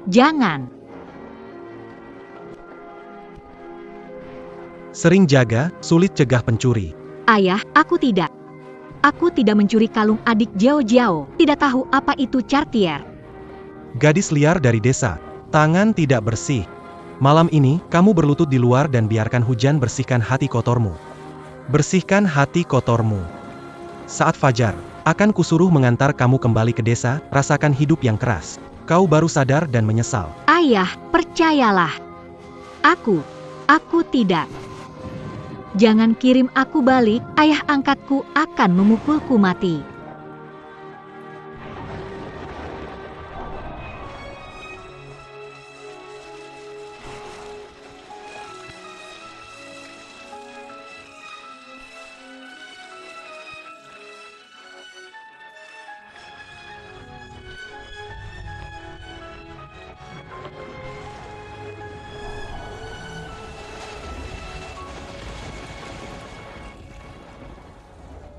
Jangan. Sering jaga, sulit cegah pencuri. Ayah, aku tidak. Aku tidak mencuri kalung adik Jiao Jiao. Tidak tahu apa itu Cartier. Gadis liar dari desa. Tangan tidak bersih. Malam ini, kamu berlutut di luar dan biarkan hujan bersihkan hati kotormu. Bersihkan hati kotormu. Saat fajar, akan kusuruh mengantar kamu kembali ke desa, rasakan hidup yang keras. Kau baru sadar dan menyesal. Ayah, percayalah. Aku tidak. Jangan kirim aku balik, ayah angkatku akan memukulku mati.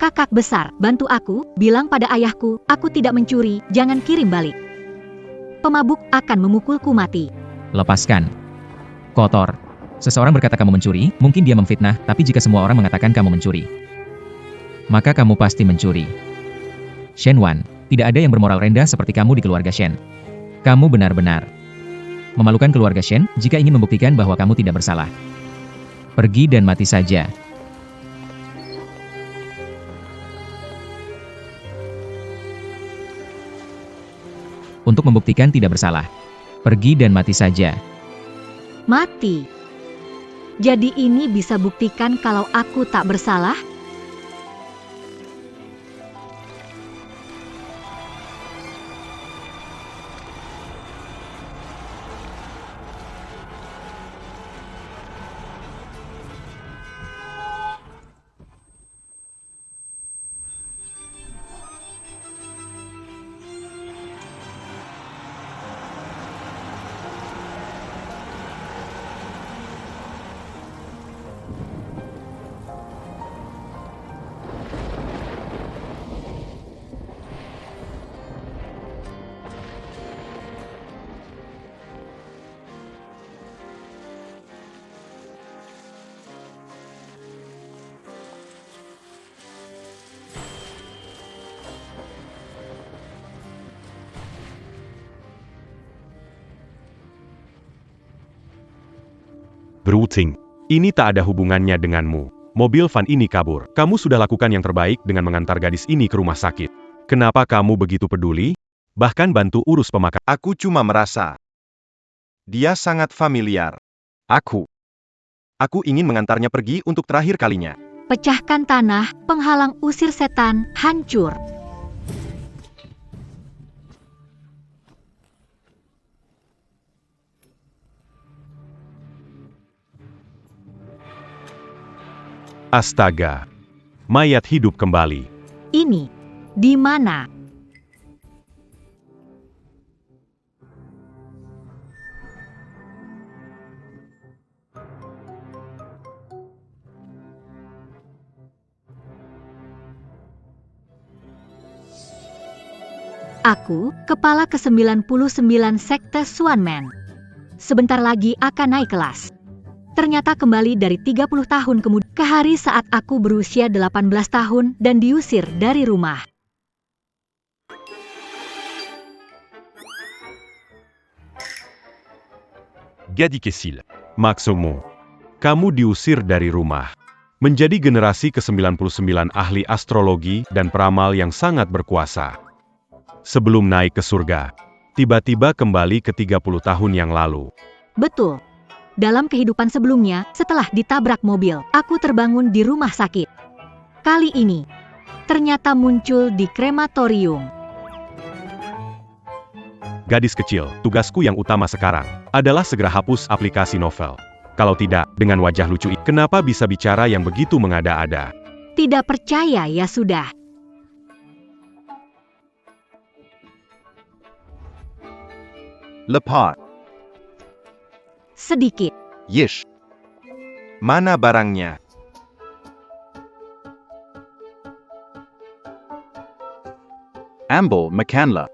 Kakak besar, bantu aku, bilang pada ayahku, aku tidak mencuri, jangan kirim balik. Pemabuk akan memukulku mati. Lepaskan. Kotor. Seseorang berkata kamu mencuri, mungkin dia memfitnah, tapi jika semua orang mengatakan kamu mencuri, maka kamu pasti mencuri. Shen Wan, tidak ada yang bermoral rendah seperti kamu di keluarga Shen. Kamu benar-benar memalukan keluarga Shen jika ingin membuktikan bahwa kamu tidak bersalah. Pergi dan mati saja. Untuk membuktikan tidak bersalah. Pergi dan mati saja. Mati. Jadi ini bisa buktikan kalau aku tak bersalah? Bruting. Ini tak ada hubungannya denganmu. Mobil van ini kabur. Kamu sudah lakukan yang terbaik dengan mengantar gadis ini ke rumah sakit. Kenapa kamu begitu peduli? Bahkan bantu urus pemakaman. Aku cuma merasa dia sangat familiar. Aku ingin mengantarnya pergi untuk terakhir kalinya. Pecahkan tanah, penghalang usir setan, hancur. Astaga. Mayat hidup kembali. Ini, di mana? Aku, kepala ke-99 Sekte Xuanmen. Sebentar lagi akan naik kelas. Ternyata kembali dari 30 tahun kemudian ke hari saat aku berusia 18 tahun dan diusir dari rumah. Jadi Kesil. Maksudmu, kamu diusir dari rumah. Menjadi generasi ke-99 ahli astrologi dan peramal yang sangat berkuasa. Sebelum naik ke surga, tiba-tiba kembali ke 30 tahun yang lalu. Betul. Dalam kehidupan sebelumnya, setelah ditabrak mobil, aku terbangun di rumah sakit. Kali ini, ternyata muncul di krematorium. Gadis kecil, tugasku yang utama sekarang adalah segera hapus aplikasi novel. Kalau tidak, dengan wajah lucu ini, kenapa bisa bicara yang begitu mengada-ada? Tidak percaya ya sudah. Lepas. Sedikit. Yish. Mana barangnya? Amble McCandler.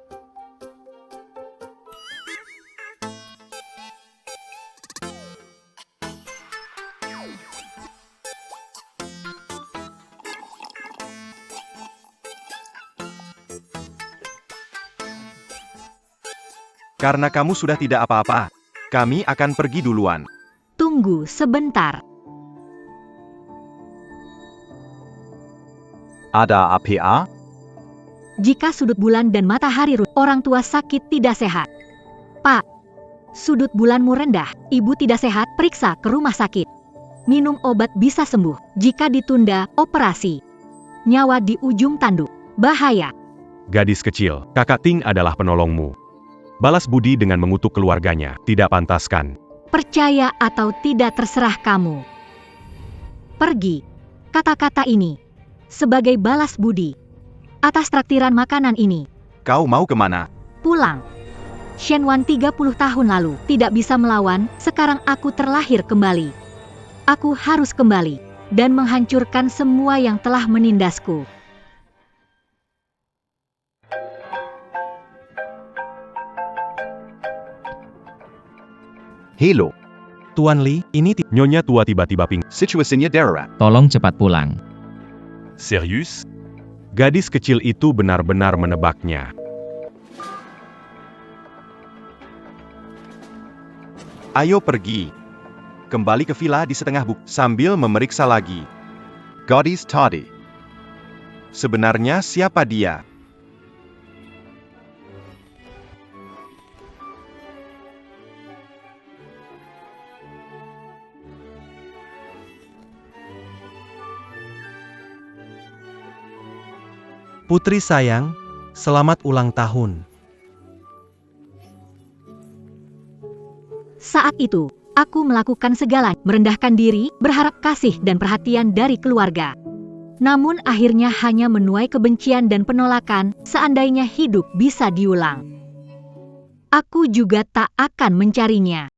Karena kamu sudah tidak apa-apa, kami akan pergi duluan. Tunggu sebentar. Ada apa? Jika sudut bulan dan matahari orang tua sakit tidak sehat. Pak, sudut bulanmu rendah, ibu tidak sehat, periksa ke rumah sakit. Minum obat bisa sembuh, jika ditunda, operasi. Nyawa di ujung tanduk, bahaya. Gadis kecil, kakak Ting adalah penolongmu. Balas budi dengan mengutuk keluarganya, tidak pantaskan. Percaya atau tidak terserah kamu. Pergi. Kata-kata ini sebagai balas budi atas traktiran makanan ini. Kau mau kemana? Pulang. Shenwan 30 tahun lalu tidak bisa melawan, sekarang aku terlahir kembali. Aku harus kembali dan menghancurkan semua yang telah menindasku. Halo. Tuan Li, ini Nyonya tua tiba-tiba pingsan. Situasinya darurat. Tolong cepat pulang. Serius? Gadis kecil itu benar-benar menebaknya. Ayo pergi. Kembali ke villa di setengah bukit sambil memeriksa lagi. Gadis tadi. Sebenarnya siapa dia? Putri sayang, selamat ulang tahun. Saat itu, aku melakukan segala, merendahkan diri, berharap kasih dan perhatian dari keluarga. Namun akhirnya hanya menuai kebencian dan penolakan, seandainya hidup bisa diulang. Aku juga tak akan mencarinya.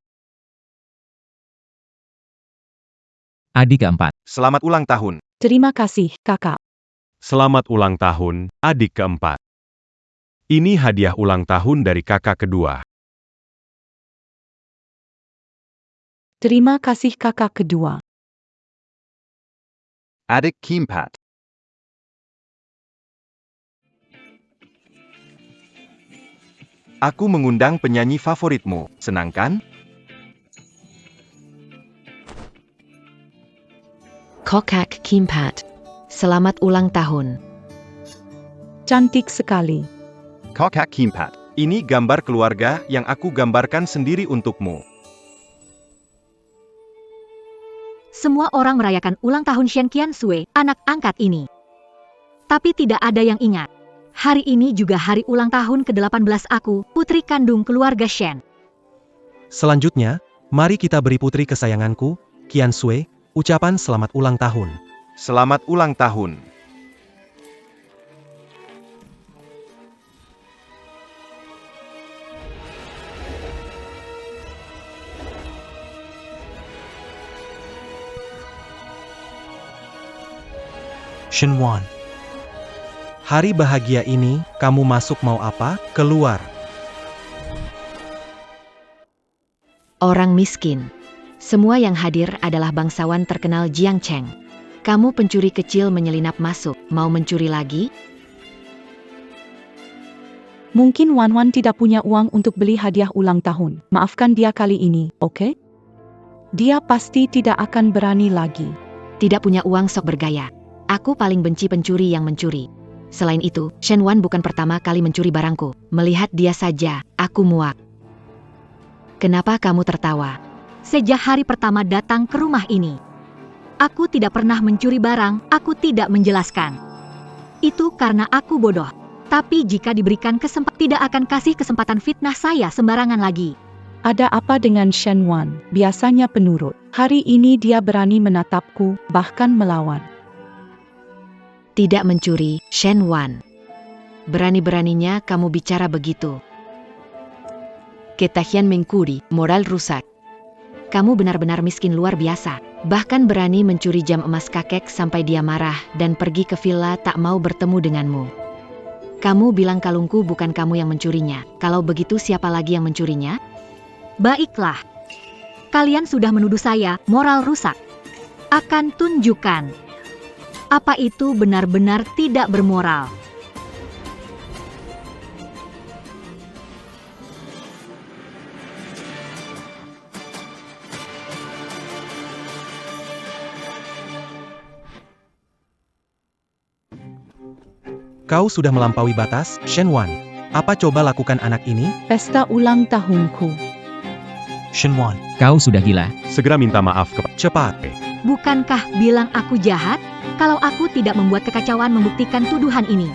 Adik keempat. Selamat ulang tahun. Terima kasih, Kakak. Selamat ulang tahun, adik keempat. Ini hadiah ulang tahun dari kakak kedua. Terima kasih, Kakak kedua. Adik keempat. Aku mengundang penyanyi favoritmu, senang kan? Kokak Kimpat. Selamat ulang tahun. Cantik sekali. Kakak keempat. Ini gambar keluarga yang aku gambarkan sendiri untukmu. Semua orang merayakan ulang tahun Shen Qiansui, anak angkat ini. Tapi tidak ada yang ingat. Hari ini juga hari ulang tahun ke-18 aku, putri kandung keluarga Shen. Selanjutnya, mari kita beri putri kesayanganku, Qiansui, ucapan selamat ulang tahun. Selamat ulang tahun. Shenwan. Hari bahagia ini, kamu masuk mau apa? Keluar. Orang miskin. Semua yang hadir adalah bangsawan terkenal Jiang Cheng. Kamu pencuri kecil menyelinap masuk, mau mencuri lagi? Mungkin Wan Wan tidak punya uang untuk beli hadiah ulang tahun. Maafkan dia kali ini, oke? Dia pasti tidak akan berani lagi. Tidak punya uang sok bergaya. Aku paling benci pencuri yang mencuri. Selain itu, Shen Wan bukan pertama kali mencuri barangku. Melihat dia saja, aku muak. Kenapa kamu tertawa? Sejak hari pertama datang ke rumah ini, aku tidak pernah mencuri barang, aku tidak menjelaskan. Itu karena aku bodoh. Tapi jika diberikan kesempatan, tidak akan kasih kesempatan fitnah saya sembarangan lagi. Ada apa dengan Shen Wan? Biasanya penurut. Hari ini dia berani menatapku, bahkan melawan. Tidak mencuri, Shen Wan. Berani-beraninya kamu bicara begitu. Ketahian mengcuri, moral rusak. Kamu benar-benar miskin luar biasa. Bahkan berani mencuri jam emas kakek sampai dia marah dan pergi ke villa tak mau bertemu denganmu. Kamu bilang kalungku bukan kamu yang mencurinya. Kalau begitu siapa lagi yang mencurinya? Baiklah. Kalian sudah menuduh saya moral rusak. Akan tunjukkan. Apa itu benar-benar tidak bermoral. Kau sudah melampaui batas, Shen Wan. Apa coba lakukan anak ini? Pesta ulang tahunku. Shen Wan. Kau sudah gila. Segera minta maaf kepada Cepat. Bukankah bilang aku jahat? Kalau aku tidak membuat kekacauan membuktikan tuduhan ini.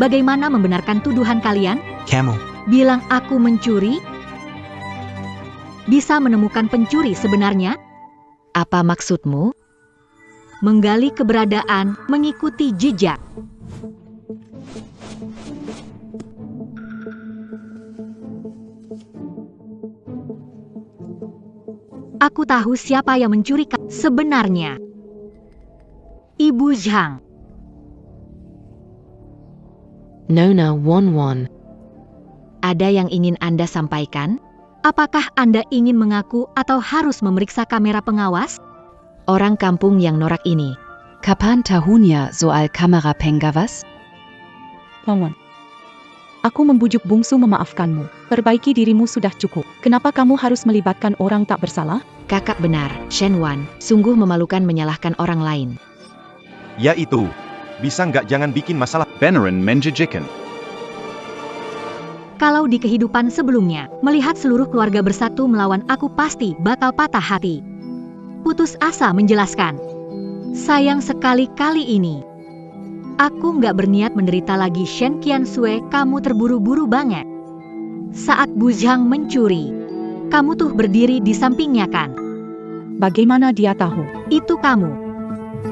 Bagaimana membenarkan tuduhan kalian? Kamu. Bilang aku mencuri? Bisa menemukan pencuri sebenarnya? Apa maksudmu? Menggali keberadaan, mengikuti jejak. Aku tahu siapa yang mencuri sebenarnya. Ibu Zhang. Nona Won. Ada yang ingin Anda sampaikan? Apakah Anda ingin mengaku atau harus memeriksa kamera pengawas? Orang kampung yang norak ini. Kapan tahunnya soal kamera pengawas? Paman. Aku membujuk bungsu memaafkanmu. Perbaiki dirimu sudah cukup. Kenapa kamu harus melibatkan orang tak bersalah? Kakak benar, Shen Wan. Sungguh memalukan menyalahkan orang lain. Ya itu. Bisa nggak jangan bikin masalah. Beneran menjijikan. Kalau di kehidupan sebelumnya, melihat seluruh keluarga bersatu melawan aku pasti bakal patah hati. Putus asa menjelaskan. Sayang sekali kali ini. Aku nggak berniat menderita lagi Shen Qiansui, kamu terburu-buru banget. Saat Bu Zhang mencuri, kamu tuh berdiri di sampingnya kan? Bagaimana dia tahu? Itu kamu.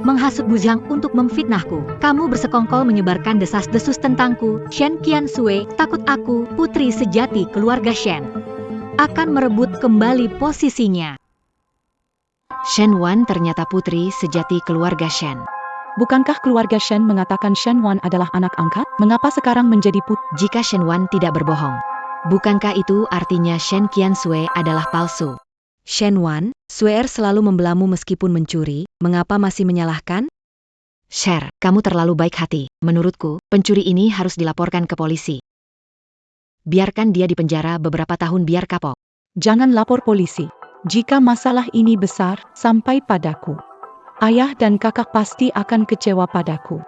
Menghasut Bu Zhang untuk memfitnahku. Kamu bersekongkol menyebarkan desas-desus tentangku. Shen Qiansui, takut aku, putri sejati keluarga Shen, akan merebut kembali posisinya. Shen Wan ternyata putri sejati keluarga Shen. Bukankah keluarga Shen mengatakan Shen Wan adalah anak angkat? Mengapa sekarang menjadi Jika Shen Wan tidak berbohong, bukankah itu artinya Shen Qiansui adalah palsu? Shen Wan, Suer selalu membelamu meskipun mencuri, mengapa masih menyalahkan? Sher, kamu terlalu baik hati. Menurutku, pencuri ini harus dilaporkan ke polisi. Biarkan dia di penjara beberapa tahun biar kapok. Jangan lapor polisi. Jika masalah ini besar, sampai padaku. Ayah dan kakak pasti akan kecewa padaku.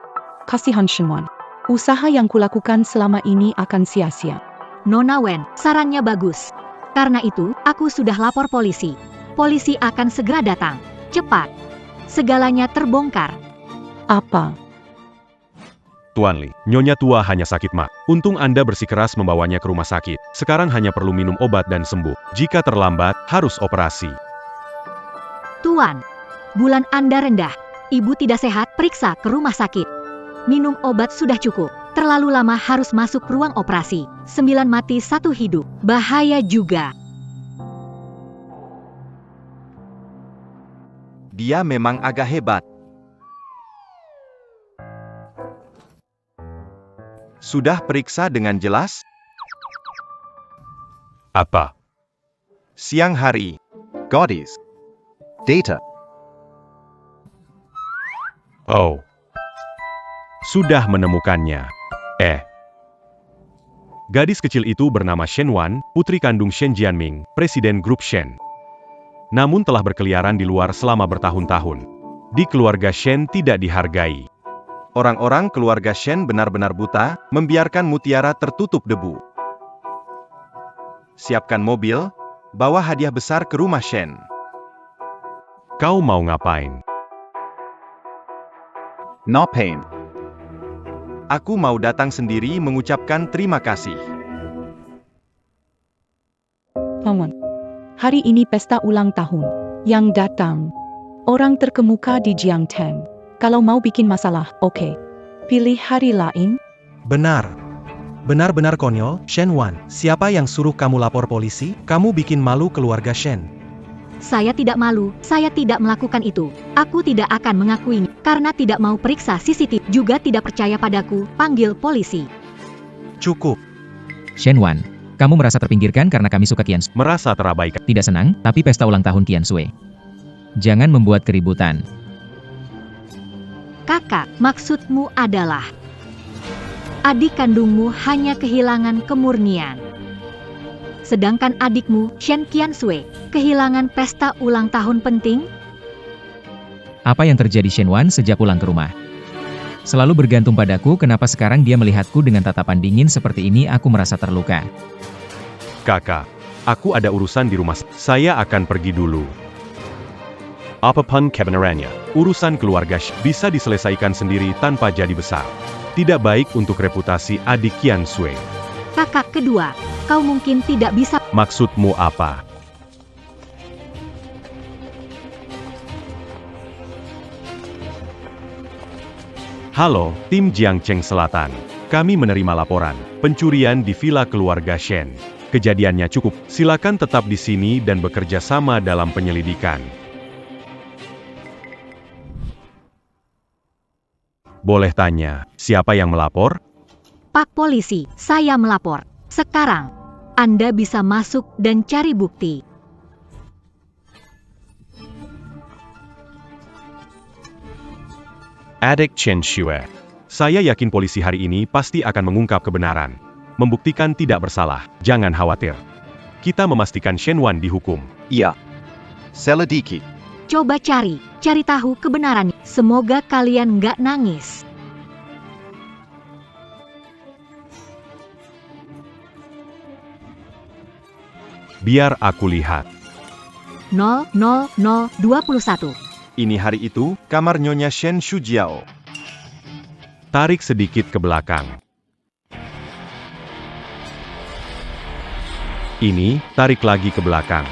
Kasihan Shen Wan. Usaha yang kulakukan selama ini akan sia-sia. Nona Wen, sarannya bagus. Karena itu, aku sudah lapor polisi. Polisi akan segera datang. Cepat. Segalanya terbongkar. Apa? Tuan Li. Nyonya tua hanya sakit mak. Untung Anda bersikeras membawanya ke rumah sakit. Sekarang hanya perlu minum obat dan sembuh. Jika terlambat, harus operasi. Tuan, bulan Anda rendah. Ibu tidak sehat, periksa ke rumah sakit. Minum obat sudah cukup. Terlalu lama harus masuk ruang operasi. 9 mati 1 hidup. Bahaya juga. Dia memang agak hebat. Sudah periksa dengan jelas? Apa? Siang hari. Goddess. Data. Oh. Sudah menemukannya. Gadis kecil itu bernama Shen Wan, putri kandung Shen Jianming, presiden grup Shen. Namun telah berkeliaran di luar selama bertahun-tahun. Di keluarga Shen tidak dihargai. Orang-orang keluarga Shen benar-benar buta, membiarkan mutiara tertutup debu. Siapkan mobil, bawa hadiah besar ke rumah Shen. Kau mau ngapain? No pain. Aku mau datang sendiri mengucapkan terima kasih. Paman. Hari ini pesta ulang tahun. Yang datang orang terkemuka di Jiangteng. Kalau mau bikin masalah, oke. Pilih hari lain. Benar. Benar-benar konyol, Shen Wan. Siapa yang suruh kamu lapor polisi? Kamu bikin malu keluarga Shen. Saya tidak malu, saya tidak melakukan itu. Aku tidak akan mengakuinya, karena tidak mau periksa CCTV, juga tidak percaya padaku, panggil polisi. Cukup. Shen Wan, kamu merasa terpinggirkan karena kami suka Qiansui. Merasa terabaikan. Tidak senang, tapi pesta ulang tahun Qiansui. Jangan membuat keributan. Kakak, maksudmu adalah adik kandungmu hanya kehilangan kemurnian. Sedangkan adikmu, Shen Qiansui, kehilangan pesta ulang tahun penting? Apa yang terjadi Shen Wan sejak pulang ke rumah? Selalu bergantung padaku, kenapa sekarang dia melihatku dengan tatapan dingin seperti ini? Aku merasa terluka. Kakak, aku ada urusan di rumah. Saya akan pergi dulu. Apapun kebenarannya, urusan keluarga bisa diselesaikan sendiri tanpa jadi besar. Tidak baik untuk reputasi adik Qian Sui. Kakak kedua, kau mungkin tidak bisa. Maksudmu apa? Halo, tim Jiangcheng Selatan. Kami menerima laporan pencurian di villa keluarga Shen. Kejadiannya cukup. Silakan tetap di sini dan bekerja sama dalam penyelidikan. Boleh tanya, siapa yang melapor? Pak Polisi, saya melapor. Sekarang, Anda bisa masuk dan cari bukti. Adik Chen Shue. Saya yakin polisi hari ini pasti akan mengungkap kebenaran. Membuktikan tidak bersalah. Jangan khawatir. Kita memastikan Shen Wan dihukum. Iya. Selidiki. Coba cari tahu kebenarannya. Semoga kalian nggak nangis. Biar aku lihat. 00021. Ini hari itu, kamar Nyonya Shen Shujiao. Tarik sedikit ke belakang. Ini, tarik lagi ke belakang.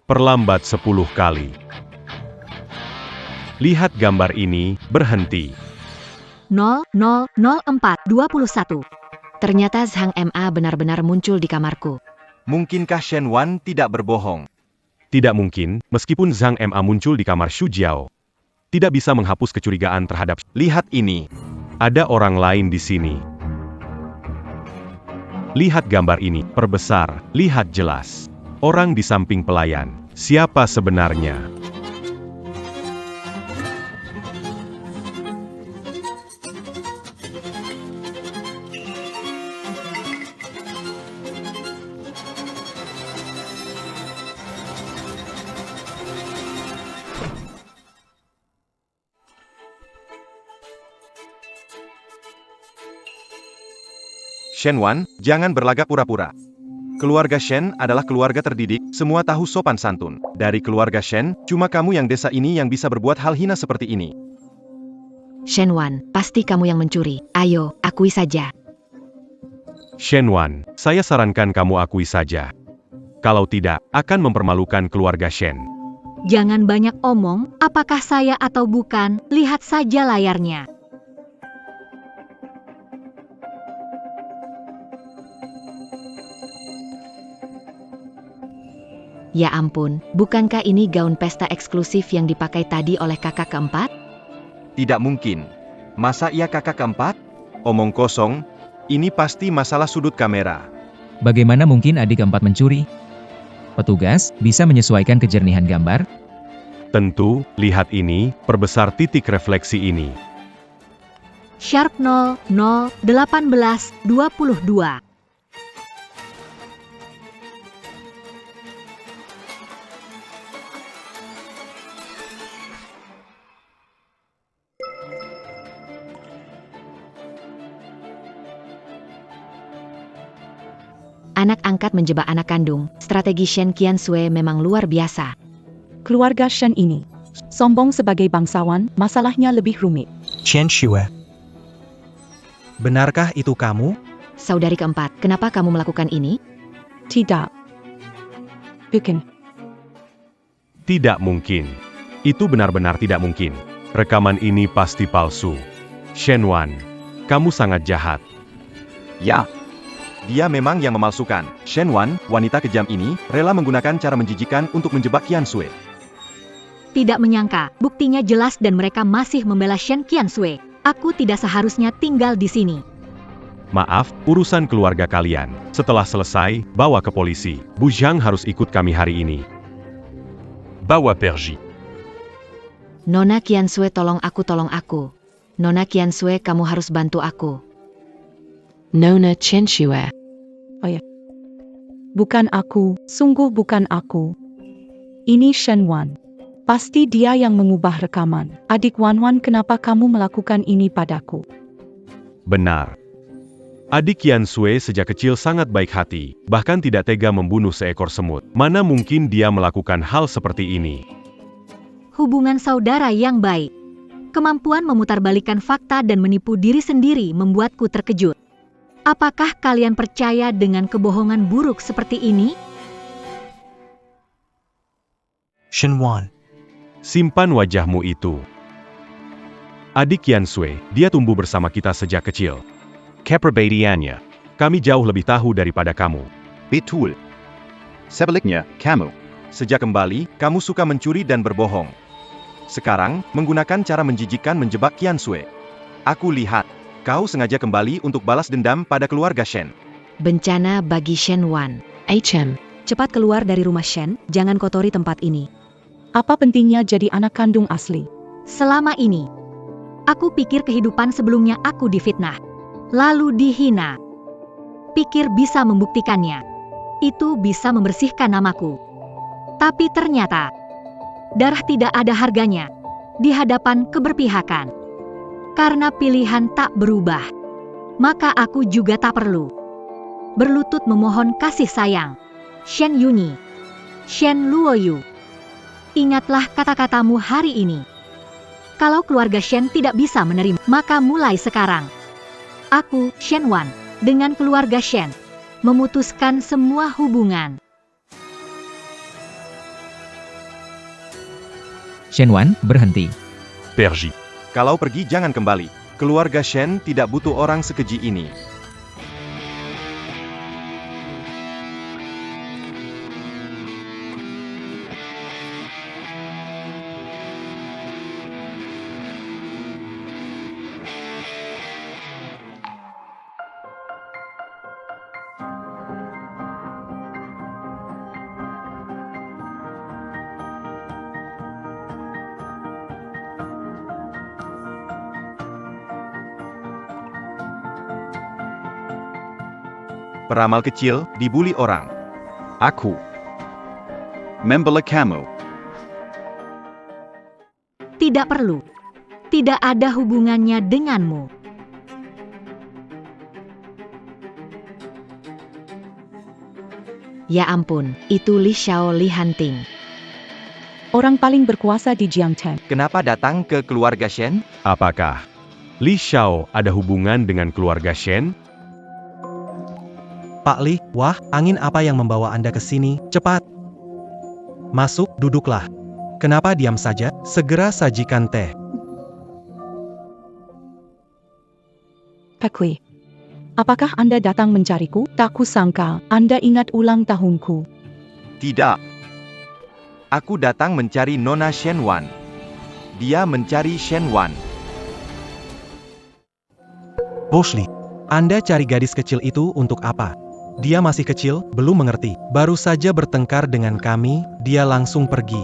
Perlambat 10 kali. Lihat gambar ini, berhenti. 000421. Ternyata Zhang Ma benar-benar muncul di kamarku. Mungkinkah Shen Wan tidak berbohong? Tidak mungkin, meskipun Zhang Ma muncul di kamar Shu Jiao. Tidak bisa menghapus kecurigaan terhadap. Lihat ini. Ada orang lain di sini. Lihat gambar ini, perbesar, lihat jelas. Orang di samping pelayan. Siapa sebenarnya? Shen Wan, jangan berlagak pura-pura. Keluarga Shen adalah keluarga terdidik, semua tahu sopan santun. Dari keluarga Shen, cuma kamu yang desa ini yang bisa berbuat hal hina seperti ini. Shen Wan, pasti kamu yang mencuri. Ayo, akui saja. Shen Wan, saya sarankan kamu akui saja. Kalau tidak, akan mempermalukan keluarga Shen. Jangan banyak omong, apakah saya atau bukan, lihat saja layarnya. Ya ampun, bukankah ini gaun pesta eksklusif yang dipakai tadi oleh kakak keempat? Tidak mungkin. Masa ia kakak keempat? Omong kosong. Ini pasti masalah sudut kamera. Bagaimana mungkin adik keempat mencuri? Petugas, bisa menyesuaikan kejernihan gambar? Tentu, lihat ini, perbesar titik refleksi ini. Sharp 001822. Anak angkat menjebak anak kandung, strategi Shen Qiansui memang luar biasa. Keluarga Shen ini sombong sebagai bangsawan, masalahnya lebih rumit. Chen Shue. Benarkah itu kamu? Saudari keempat, kenapa kamu melakukan ini? Tidak. Bukan. Tidak mungkin. Itu benar-benar tidak mungkin. Rekaman ini pasti palsu. Shen Wan, kamu sangat jahat. Ya. Dia memang yang memalsukan. Shen Wan, wanita kejam ini, rela menggunakan cara menjijikan untuk menjebak Qian Sui. Tidak menyangka, buktinya jelas dan mereka masih membela Shen Qiansui. Aku tidak seharusnya tinggal di sini. Maaf, urusan keluarga kalian. Setelah selesai, bawa ke polisi. Bu Zhang harus ikut kami hari ini. Bawa pergi. Nona Qiansui, tolong aku. Nona Qiansui, kamu harus bantu aku. Nona Chen Shue. Oh ya. Bukan aku, sungguh bukan aku. Ini Shen Wan. Pasti dia yang mengubah rekaman. Adik Wan Wan, kenapa kamu melakukan ini padaku? Benar. Adik Yan Sui sejak kecil sangat baik hati, bahkan tidak tega membunuh seekor semut. Mana mungkin dia melakukan hal seperti ini? Hubungan saudara yang baik. Kemampuan memutarbalikkan fakta dan menipu diri sendiri membuatku terkejut. Apakah kalian percaya dengan kebohongan buruk seperti ini? Shenwan. Simpan wajahmu itu. Adik Yan Sui, dia tumbuh bersama kita sejak kecil. Kepribadiannya, kami jauh lebih tahu daripada kamu. Betul. Sebaliknya, kamu. Sejak kembali, kamu suka mencuri dan berbohong. Sekarang, menggunakan cara menjijikkan menjebak Yan Sui. Aku lihat, kau sengaja kembali untuk balas dendam pada keluarga Shen. Bencana bagi Shen Wan. HM. Cepat keluar dari rumah Shen, jangan kotori tempat ini. Apa pentingnya jadi anak kandung asli? Selama ini, aku pikir kehidupan sebelumnya aku difitnah, lalu dihina. Pikir bisa membuktikannya. Itu bisa membersihkan namaku. Tapi ternyata, darah tidak ada harganya di hadapan keberpihakan. Karena pilihan tak berubah, maka aku juga tak perlu berlutut memohon kasih sayang. Shen Yunyi, Shen Luoyu, ingatlah kata-katamu hari ini. Kalau keluarga Shen tidak bisa menerima, maka mulai sekarang, aku, Shen Wan, dengan keluarga Shen, memutuskan semua hubungan. Shen Wan, berhenti. Pergi. Kalau pergi jangan kembali. Keluarga Shen tidak butuh orang sekeji ini. Peramal kecil dibuli orang. Aku. Membela kamu. Tidak perlu. Tidak ada hubungannya denganmu. Ya ampun, itu Li Xiao Li Hanting. Orang paling berkuasa di Jiangcheng. Kenapa datang ke keluarga Shen? Apakah Li Xiao ada hubungan dengan keluarga Shen? Pak Li, wah, angin apa yang membawa Anda ke sini? Cepat. Masuk, duduklah. Kenapa diam saja? Segera sajikan teh. Pak Kui, apakah Anda datang mencariku? Tak kusangka, Anda ingat ulang tahunku. Tidak. Aku datang mencari Nona Shen Wan. Dia mencari Shen Wan. Bos Li, Anda cari gadis kecil itu untuk apa? Dia masih kecil, belum mengerti. Baru saja bertengkar dengan kami, dia langsung pergi.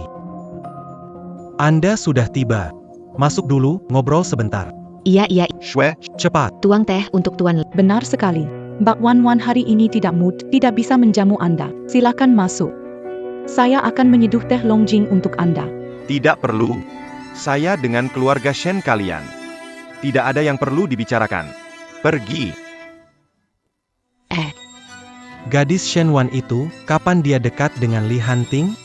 Anda sudah tiba. Masuk dulu, ngobrol sebentar. Iya, Shwe. Cepat. tuang teh untuk Tuan Li. Benar sekali. Mbak Wan Wan hari ini tidak mood, tidak bisa menjamu Anda. Silakan masuk. Saya akan menyeduh teh Longjing untuk Anda. Tidak perlu. Saya dengan keluarga Shen kalian. Tidak ada yang perlu dibicarakan. Pergi. Gadis Shen Wan itu, kapan dia dekat dengan Li Hanting?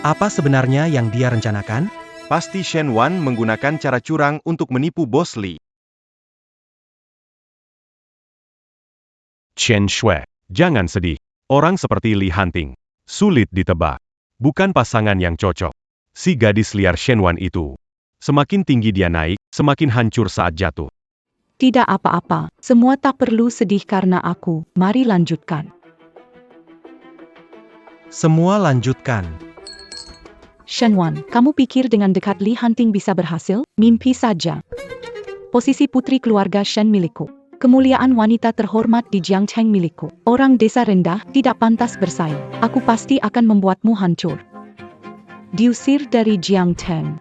Apa sebenarnya yang dia rencanakan? Pasti Shen Wan menggunakan cara curang untuk menipu Bos Li. Chen Shui, jangan sedih. Orang seperti Li Hanting sulit ditebak. Bukan pasangan yang cocok. Si gadis liar Shen Wan itu. Semakin tinggi dia naik, semakin hancur saat jatuh. Tidak apa-apa, semua tak perlu sedih karena aku. Mari lanjutkan. Semua lanjutkan. Shen Wan, kamu pikir dengan dekat Li Hanting bisa berhasil? Mimpi saja. Posisi putri keluarga Shen milikku. Kemuliaan wanita terhormat di Jiangcheng milikku. Orang desa rendah tidak pantas bersaing. Aku pasti akan membuatmu hancur. Diusir dari Jiangcheng.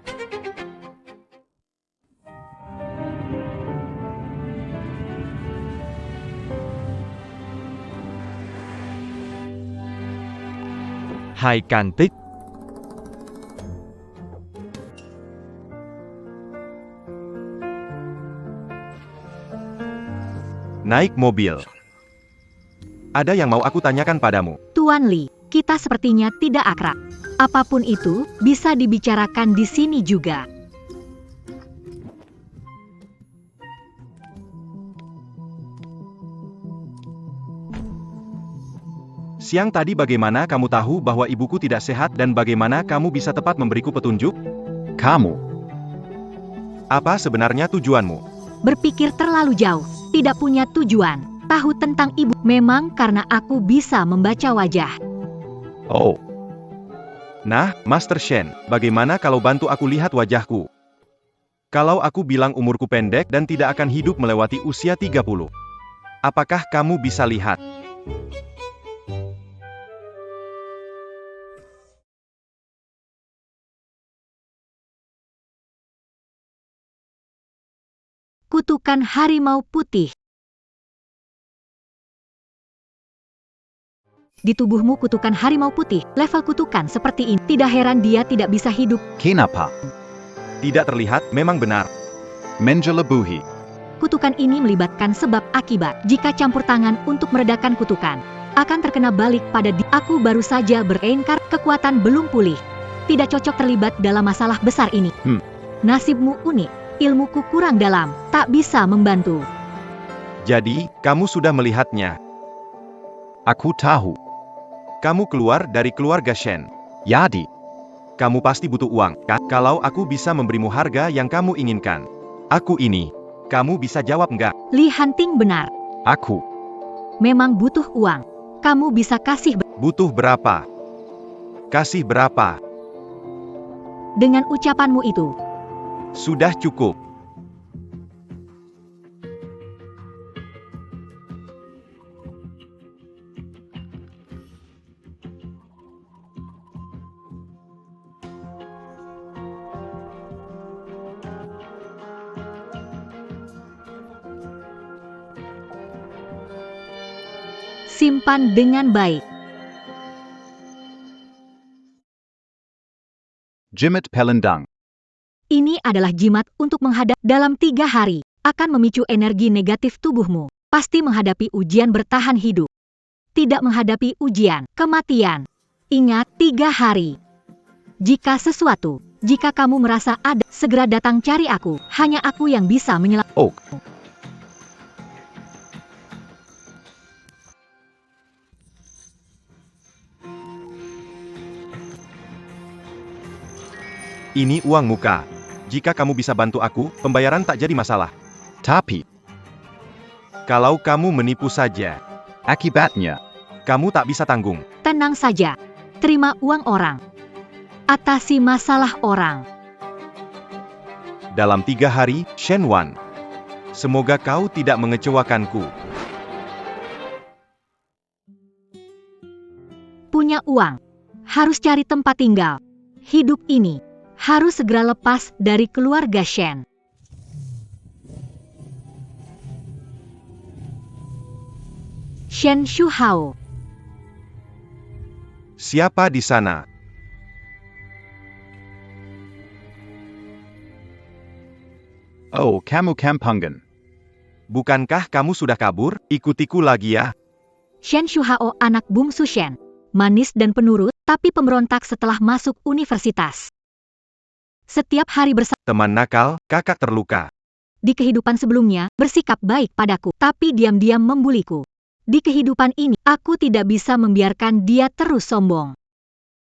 Hai cantik. naik mobil. Ada yang mau aku tanyakan padamu. Tuan Li, kita sepertinya tidak akrab. Apapun itu, bisa dibicarakan di sini juga. Siang tadi bagaimana kamu tahu bahwa ibuku tidak sehat dan bagaimana kamu bisa tepat memberiku petunjuk? Kamu. Apa sebenarnya tujuanmu? Berpikir terlalu jauh, tidak punya tujuan. Tahu tentang ibu memang karena aku bisa membaca wajah. Oh, Nah, Master Shen, bagaimana kalau bantu aku lihat wajahku? Kalau aku bilang umurku pendek dan tidak akan hidup melewati usia 30. Apakah kamu bisa lihat? Kutukan harimau putih. Di tubuhmu kutukan harimau putih, level kutukan seperti ini. Tidak heran dia tidak bisa hidup. kenapa? Tidak terlihat, memang benar. Menjelabuhi. Kutukan ini melibatkan sebab akibat. Jika campur tangan untuk meredakan kutukan, akan terkena balik pada aku baru saja berengkar, kekuatan belum pulih. Tidak cocok terlibat dalam masalah besar ini. Nasibmu unik. Ilmuku kurang dalam, tak bisa membantu. Jadi, kamu sudah melihatnya. Aku tahu. Kamu keluar dari keluarga Shen. Yadi. Kamu pasti butuh uang. Kalau aku bisa memberimu harga yang kamu inginkan. Aku ini. Kamu bisa jawab enggak? Li Hanting benar. Aku. Memang butuh uang. Kamu bisa kasih Butuh berapa? Kasih berapa? dengan ucapanmu itu. Sudah cukup. Simpan dengan baik. Jimat Pelendang. Ini adalah jimat untuk menghadap dalam 3 hari. Akan memicu energi negatif tubuhmu. Pasti menghadapi ujian bertahan hidup. Tidak menghadapi ujian kematian. Ingat 3 hari. Jika kamu merasa ada, segera datang cari aku. Hanya aku yang bisa menyelamatkan. Oh, Ini uang muka. Jika kamu bisa bantu aku, pembayaran tak jadi masalah. tapi. Kalau kamu menipu saja, Akibatnya. kamu tak bisa tanggung. Tenang saja. Terima uang orang. Atasi masalah orang. Dalam 3 hari, Shen Wan. Semoga kau tidak mengecewakanku. Punya uang. Harus cari tempat tinggal. Hidup ini harus segera lepas dari keluarga Shen. Shen Shuhao. Siapa di sana? Oh, kamu kampungan. Bukankah kamu sudah kabur? Ikutiku lagi ya. Shen Shuhao anak bungsu Shen. Manis dan penurut, tapi pemberontak setelah masuk universitas. Setiap hari bersama Teman nakal, kakak terluka. di kehidupan sebelumnya, bersikap baik padaku, tapi diam-diam membuliku. Di kehidupan ini, aku tidak bisa membiarkan dia terus sombong.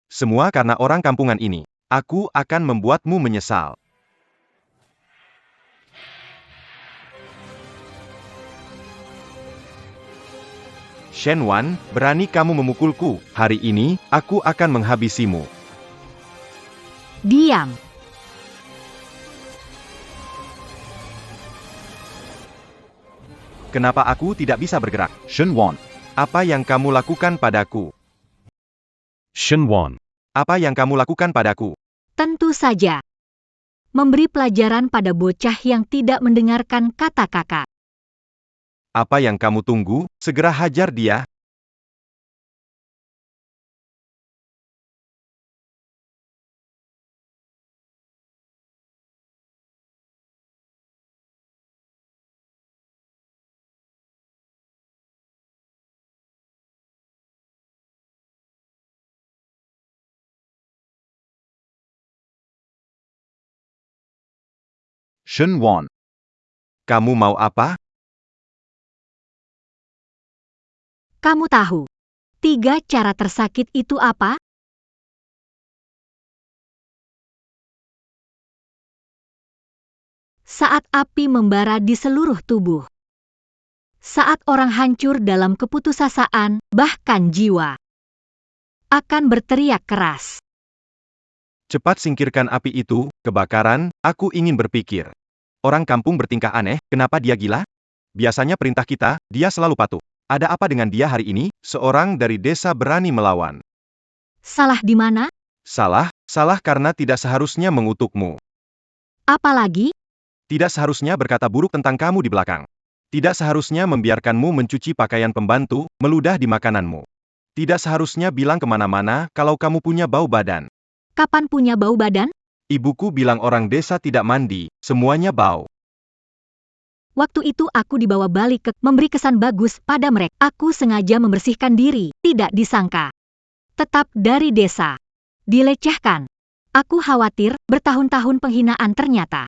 Semua karena orang kampungan ini. Aku akan membuatmu menyesal. Shen Wan, berani kamu memukulku. Hari ini, aku akan menghabisimu. Diam. Kenapa aku tidak bisa bergerak? Shenwan. Apa yang kamu lakukan padaku? Shenwan. Apa yang kamu lakukan padaku? Tentu saja. Memberi pelajaran pada bocah yang tidak mendengarkan kata kakak. Apa yang kamu tunggu? Segera hajar dia. Shen Wan. Kamu mau apa? Kamu tahu 3 cara tersakit itu apa? Saat api membara di seluruh tubuh. Saat orang hancur dalam keputusasaan, bahkan jiwa akan berteriak keras. Cepat singkirkan api itu, kebakaran, aku ingin berpikir. Orang kampung bertingkah aneh, kenapa dia gila? Biasanya perintah kita, dia selalu patuh. Ada apa dengan dia hari ini? Seorang dari desa berani melawan. Salah di mana? Salah karena tidak seharusnya mengutukmu. Apalagi? Tidak seharusnya berkata buruk tentang kamu di belakang. Tidak seharusnya membiarkanmu mencuci pakaian pembantu, meludah di makananmu. Tidak seharusnya bilang kemana-mana kalau kamu punya bau badan. Kapan punya bau badan? Ibuku bilang orang desa tidak mandi, semuanya bau. Waktu itu aku dibawa balik ke memberi kesan bagus pada mereka. Aku sengaja membersihkan diri, tidak disangka. Tetap dari desa. Dilecehkan. Aku khawatir bertahun-tahun penghinaan ternyata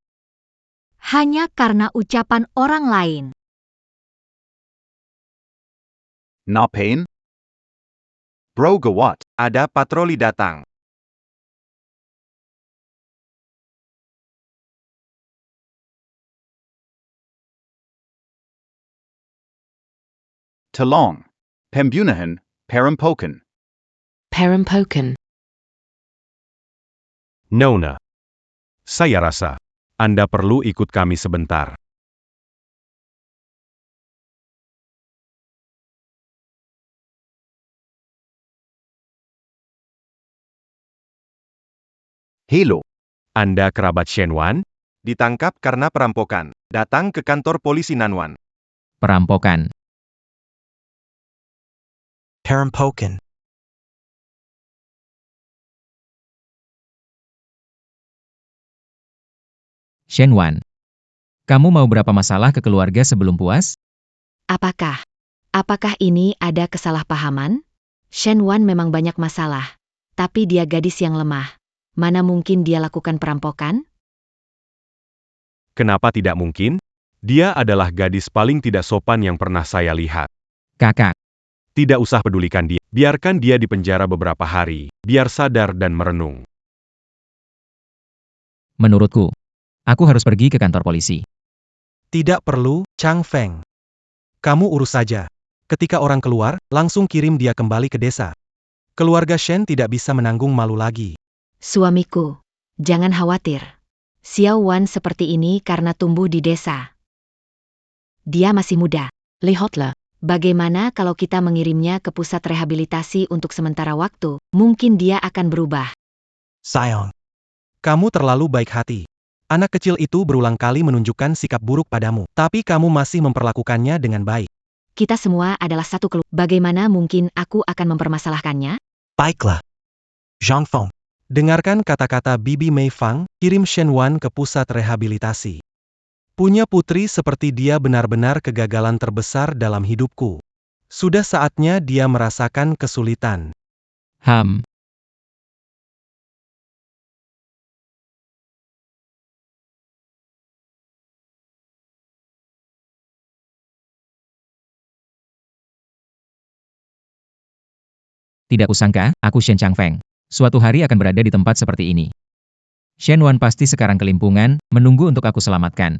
hanya karena ucapan orang lain. Na pain? Bro gawat. Ada patroli datang. Talong. Pembunuhan, Perampokan. Perampokan. Nona. Saya rasa Anda perlu ikut kami sebentar. Hilo. Anda kerabat Shen Wan? Ditangkap karena perampokan. Datang ke kantor polisi Nanwan. Perampokan. Perampokan. Shen Wan. Kamu mau berapa masalah ke keluarga sebelum puas? Apakah ini ada kesalahpahaman? Shen Wan memang banyak masalah, tapi dia gadis yang lemah. Mana mungkin dia lakukan perampokan? Kenapa tidak mungkin? Dia adalah gadis paling tidak sopan yang pernah saya lihat. Kakak. Tidak usah pedulikan dia. Biarkan dia di penjara beberapa hari, biar sadar dan merenung. Menurutku, aku harus pergi ke kantor polisi. Tidak perlu, Chang Feng. Kamu urus saja. Ketika orang keluar, langsung kirim dia kembali ke desa. Keluarga Shen tidak bisa menanggung malu lagi. Suamiku, jangan khawatir. Xiao Wan seperti ini karena tumbuh di desa. Dia masih muda. Lihatlah, bagaimana kalau kita mengirimnya ke pusat rehabilitasi untuk sementara waktu, mungkin dia akan berubah. Sayang. Kamu terlalu baik hati. Anak kecil itu berulang kali menunjukkan sikap buruk padamu, tapi kamu masih memperlakukannya dengan baik. Kita semua adalah satu keluarga. Bagaimana mungkin aku akan mempermasalahkannya? Baiklah. Zhang Feng. Dengarkan kata-kata Bibi Mei Fang, kirim Shen Wan ke pusat rehabilitasi. Punya putri seperti dia benar-benar kegagalan terbesar dalam hidupku. Sudah saatnya dia merasakan kesulitan. Tidak kusangka, aku Shen Changfeng. Suatu hari akan berada di tempat seperti ini. Shen Wan pasti sekarang kelimpungan, menunggu untuk aku selamatkan.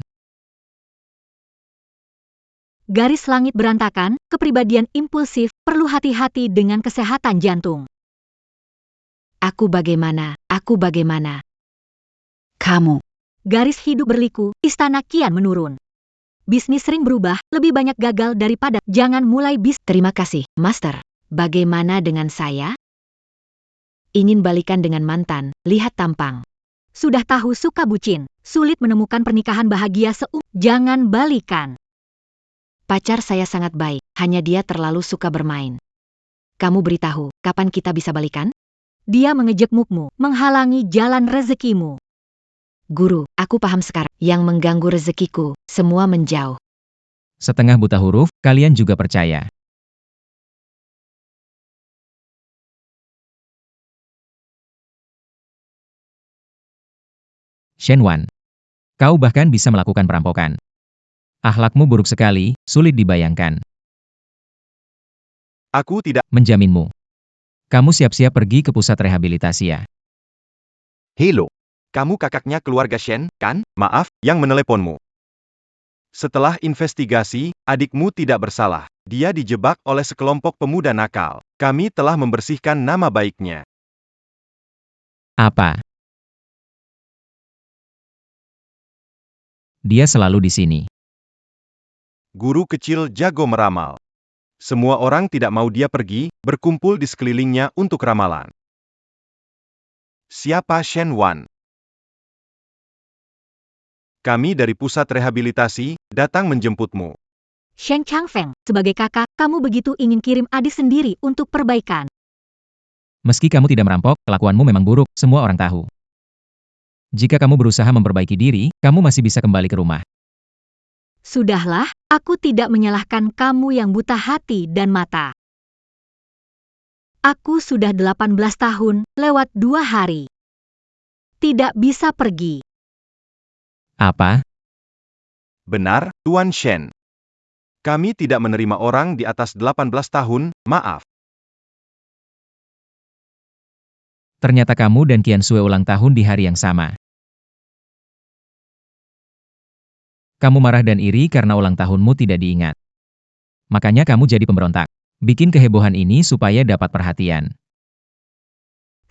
Garis langit berantakan, kepribadian impulsif, perlu hati-hati dengan kesehatan jantung. Aku bagaimana? Kamu. Garis hidup berliku, istana kian menurun. Bisnis sering berubah, lebih banyak gagal daripada jangan mulai bisnis. Terima kasih, Master. Bagaimana dengan saya? Ingin balikan dengan mantan, lihat tampang. Sudah tahu suka bucin, sulit menemukan pernikahan bahagia jangan balikan. Pacar saya sangat baik, hanya dia terlalu suka bermain. Kamu beritahu, kapan kita bisa balikan? Dia mengejekmukmu, menghalangi jalan rezekimu. Guru, aku paham sekarang. Yang mengganggu rezekiku, semua menjauh. Setengah buta huruf, kalian juga percaya. Shen Wan. Kau bahkan bisa melakukan perampokan. Akhlakmu buruk sekali, sulit dibayangkan. Aku tidak. Menjaminmu. Kamu siap-siap pergi ke pusat rehabilitasi ya. Helo. Kamu kakaknya keluarga Shen, kan? Maaf, yang meneleponmu. Setelah investigasi, adikmu tidak bersalah. Dia dijebak oleh sekelompok pemuda nakal. Kami telah membersihkan nama baiknya. Apa? Dia selalu di sini. Guru kecil jago meramal. Semua orang tidak mau dia pergi, berkumpul di sekelilingnya untuk ramalan. Siapa Shen Wan? Kami dari pusat rehabilitasi, datang menjemputmu. Shen Changfeng, sebagai kakak, kamu begitu ingin kirim adik sendiri untuk perbaikan. Meski kamu tidak merampok, kelakuanmu memang buruk, semua orang tahu. Jika kamu berusaha memperbaiki diri, kamu masih bisa kembali ke rumah. Sudahlah, aku tidak menyalahkan kamu yang buta hati dan mata. Aku sudah 18 tahun, lewat 2 hari. Tidak bisa pergi. Apa? Benar, Tuan Shen. Kami tidak menerima orang di atas 18 tahun, maaf. Ternyata kamu dan Qian Sui ulang tahun di hari yang sama. Kamu marah dan iri karena ulang tahunmu tidak diingat. Makanya kamu jadi pemberontak. Bikin kehebohan ini supaya dapat perhatian.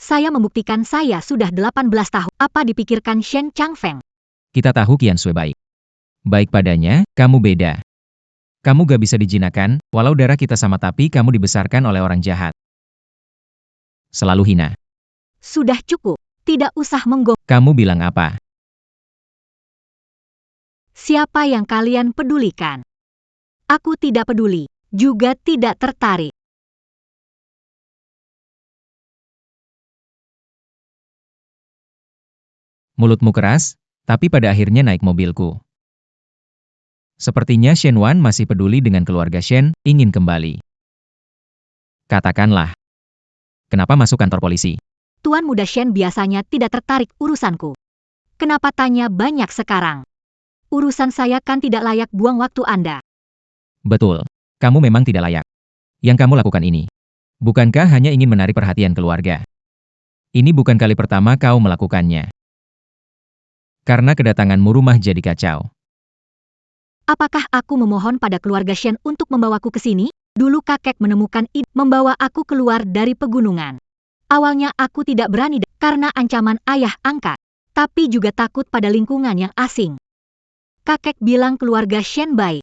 Saya membuktikan saya sudah 18 tahun. Apa dipikirkan Shen Changfeng? Kita tahu Qian Sui baik. Baik padanya, kamu beda. Kamu gak bisa dijinakan, walau darah kita sama tapi kamu dibesarkan oleh orang jahat. Selalu hina. Sudah cukup, tidak usah Kamu bilang apa? Siapa yang kalian pedulikan? Aku tidak peduli, juga tidak tertarik. Mulutmu keras, tapi pada akhirnya naik mobilku. Sepertinya Shen Wan masih peduli dengan keluarga Shen, ingin kembali. Katakanlah. Kenapa masuk kantor polisi? Tuan muda Shen biasanya tidak tertarik urusanku. Kenapa tanya banyak sekarang? Urusan saya kan tidak layak buang waktu Anda. Betul, kamu memang tidak layak. Yang kamu lakukan ini. Bukankah hanya ingin menarik perhatian keluarga? Ini bukan kali pertama kau melakukannya. Karena kedatanganmu rumah jadi kacau. Apakah aku memohon pada keluarga Shen untuk membawaku ke sini? Dulu kakek menemukan ide membawa aku keluar dari pegunungan. Awalnya aku tidak berani karena ancaman ayah angkat, tapi juga takut pada lingkungan yang asing. Kakek bilang keluarga Shen baik.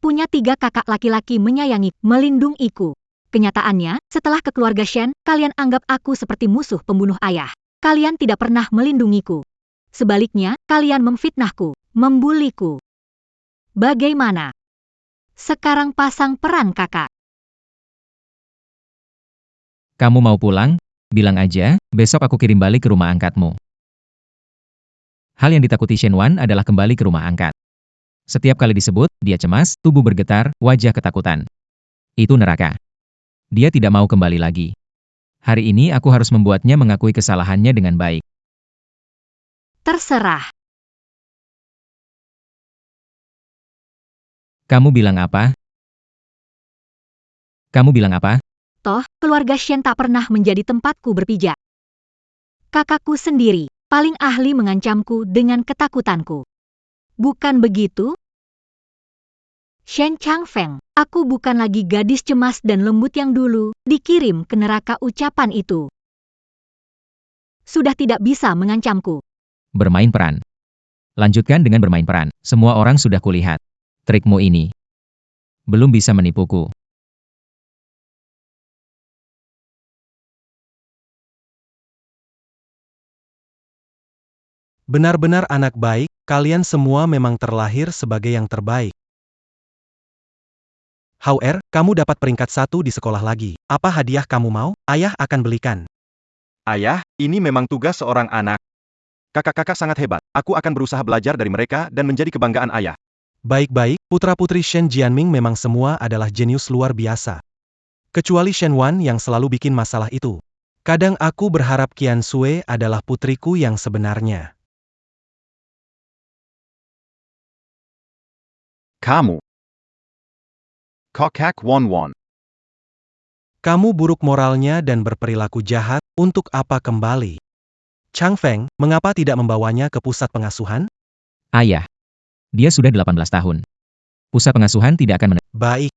Punya 3 kakak laki-laki menyayangi, melindungiku. Kenyataannya, setelah ke keluarga Shen, kalian anggap aku seperti musuh pembunuh ayah. Kalian tidak pernah melindungiku. Sebaliknya, kalian memfitnahku, membuliku. Bagaimana? Sekarang pasang peran kakak. Kamu mau pulang? Bilang aja, besok aku kirim balik ke rumah angkatmu. Hal yang ditakuti Shen Wan adalah kembali ke rumah angkat. Setiap kali disebut, dia cemas, tubuh bergetar, wajah ketakutan. Itu neraka. Dia tidak mau kembali lagi. Hari ini aku harus membuatnya mengakui kesalahannya dengan baik. Terserah. Kamu bilang apa? Kamu bilang apa? Toh, keluarga Shen tak pernah menjadi tempatku berpijak. Kakakku sendiri, paling ahli mengancamku dengan ketakutanku. Bukan begitu? Shen Changfeng, aku bukan lagi gadis cemas dan lembut yang dulu, dikirim ke neraka ucapan itu. Sudah tidak bisa mengancamku. Bermain peran. Lanjutkan dengan bermain peran. Semua orang sudah kulihat. Trikmu ini. Belum bisa menipuku. Benar-benar anak baik, kalian semua memang terlahir sebagai yang terbaik. Hauer, kamu dapat peringkat 1 di sekolah lagi. Apa hadiah kamu mau? Ayah akan belikan. Ayah, ini memang tugas seorang anak. Kakak-kakak sangat hebat. Aku akan berusaha belajar dari mereka dan menjadi kebanggaan ayah. Baik-baik, putra-putri Shen Jianming memang semua adalah jenius luar biasa. Kecuali Shen Wan yang selalu bikin masalah itu. Kadang aku berharap Qian Sui adalah putriku yang sebenarnya. Kamu. Kokak Won. Kamu buruk moralnya dan berperilaku jahat, untuk apa kembali? Chang Feng, mengapa tidak membawanya ke pusat pengasuhan? Ayah. Dia sudah 18 tahun. Pusat pengasuhan tidak akan Baik.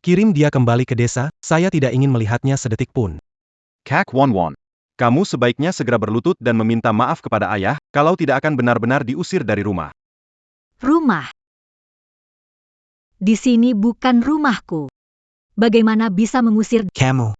Kirim dia kembali ke desa, saya tidak ingin melihatnya sedetik pun. Kak Won. Kamu sebaiknya segera berlutut dan meminta maaf kepada ayah, kalau tidak akan benar-benar diusir dari rumah. Rumah. Di sini bukan rumahku. Bagaimana bisa mengusir Kamu.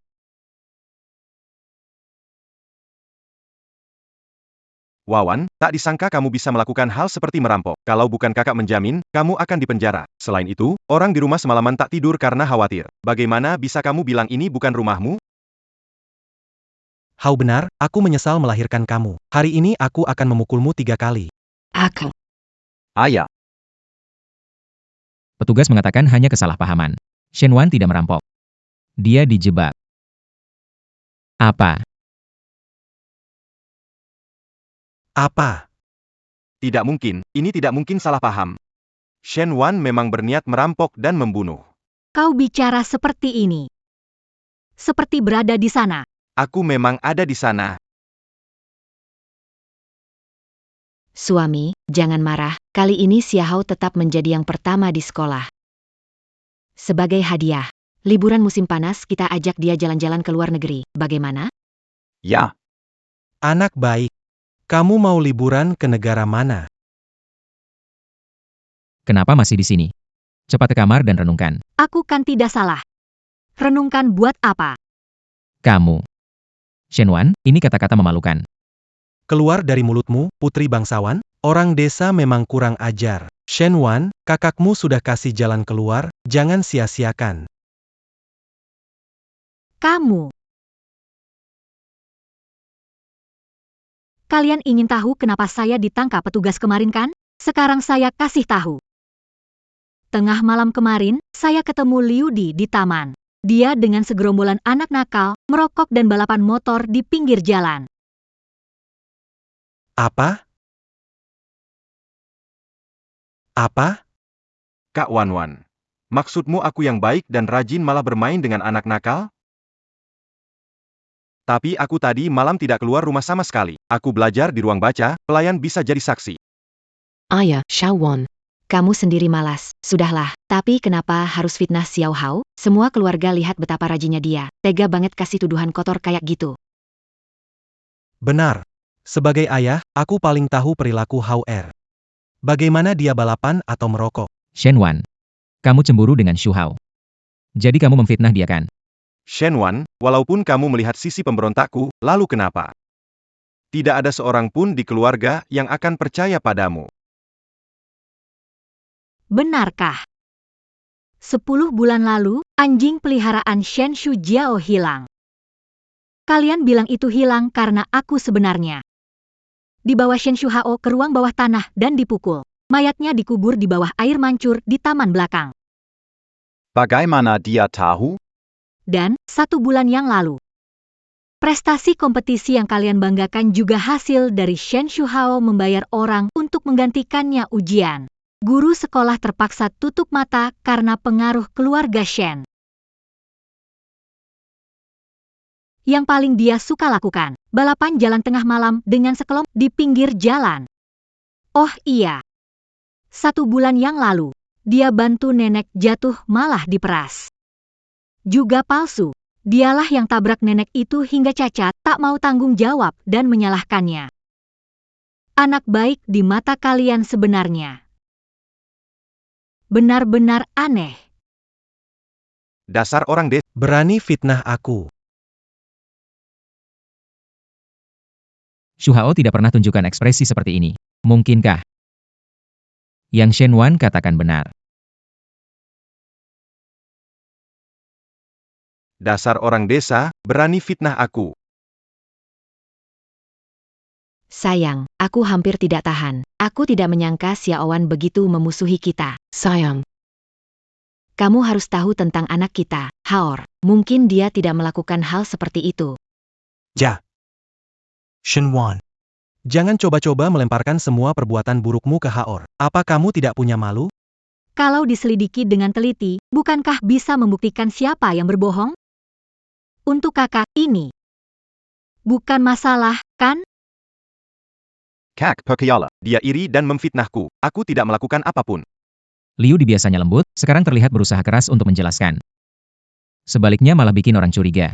Wawan, tak disangka kamu bisa melakukan hal seperti merampok. Kalau bukan kakak menjamin, kamu akan dipenjara. Selain itu, orang di rumah semalaman tak tidur karena khawatir. Bagaimana bisa kamu bilang ini bukan rumahmu? Hau benar, aku menyesal melahirkan kamu. Hari ini aku akan memukulmu 3 kali. Aku. Ayah. Petugas mengatakan hanya kesalahpahaman. Shen Wan tidak merampok. Dia dijebak. Apa? Apa? Tidak mungkin, ini tidak mungkin salah paham. Shen Wan memang berniat merampok dan membunuh. kau bicara seperti ini? Seperti berada di sana. Aku memang ada di sana. Suami, jangan marah, kali ini Xiahao tetap menjadi yang pertama di sekolah. Sebagai hadiah, liburan musim panas kita ajak dia jalan-jalan ke luar negeri, bagaimana? Ya. Anak baik. Kamu mau liburan ke negara mana? Kenapa masih di sini? Cepat ke kamar dan renungkan. Aku kan tidak salah. Renungkan buat apa? Kamu. Shen Wan, ini kata-kata memalukan. Keluar dari mulutmu, putri bangsawan. Orang desa memang kurang ajar. Shen Wan, kakakmu sudah kasih jalan keluar, jangan sia-siakan. Kamu. Kalian ingin tahu kenapa saya ditangkap petugas kemarin kan? Sekarang saya kasih tahu. Tengah malam kemarin, saya ketemu Liu Di taman. Dia dengan segerombolan anak nakal, merokok dan balapan motor di pinggir jalan. Apa? Apa? Kak Wan. Maksudmu aku yang baik dan rajin malah bermain dengan anak nakal? Tapi aku tadi malam tidak keluar rumah sama sekali. Aku belajar di ruang baca, pelayan bisa jadi saksi. Ayah, Xiaowon. Kamu sendiri malas, sudahlah. Tapi kenapa harus fitnah Xiao Hao? Semua keluarga lihat betapa rajinnya dia. Tega banget kasih tuduhan kotor kayak gitu. Benar. Sebagai ayah, aku paling tahu perilaku Hao Er. Bagaimana dia balapan atau merokok? Shen Wan. Kamu cemburu dengan Xu Hao. Jadi kamu memfitnah dia kan? Shen Wan, walaupun kamu melihat sisi pemberontakku, lalu kenapa? Tidak ada seorang pun di keluarga yang akan percaya padamu. Benarkah? 10 bulan lalu, anjing peliharaan Shen Shu Jiao hilang. Kalian bilang itu hilang karena aku sebenarnya. Dibawa Shen Shu Hao ke ruang bawah tanah dan dipukul. Mayatnya dikubur di bawah air mancur di taman belakang. Bagaimana dia tahu? Dan, 1 bulan yang lalu. Prestasi kompetisi yang kalian banggakan juga hasil dari Shen Shu Hao membayar orang untuk menggantikannya ujian. Guru sekolah terpaksa tutup mata karena pengaruh keluarga Shen. Yang paling dia suka lakukan, balapan jalan tengah malam dengan sekelompok di pinggir jalan. Oh iya. 1 bulan yang lalu, dia bantu nenek jatuh malah diperas. Juga palsu. Dialah yang tabrak nenek itu hingga cacat, tak mau tanggung jawab dan menyalahkannya. Anak baik di mata kalian sebenarnya. Benar-benar aneh. Dasar orang desa. Berani fitnah aku. Xu Hao tidak pernah tunjukkan ekspresi seperti ini. Mungkinkah? Yang Shen Wan katakan benar. Dasar orang desa, berani fitnah aku. Sayang, aku hampir tidak tahan. Aku tidak menyangka Xiaowan begitu memusuhi kita. Sayang. Kamu harus tahu tentang anak kita, Haor. Mungkin dia tidak melakukan hal seperti itu. Shen Wan. Jangan coba-coba melemparkan semua perbuatan burukmu ke Haor. Apa kamu tidak punya malu? Kalau diselidiki dengan teliti, bukankah bisa membuktikan siapa yang berbohong? Untuk kakak, ini bukan masalah, kan? Kak Perkayala, dia iri dan memfitnahku. Aku tidak melakukan apapun. Liu di biasanya lembut, sekarang terlihat berusaha keras untuk menjelaskan. Sebaliknya malah bikin orang curiga.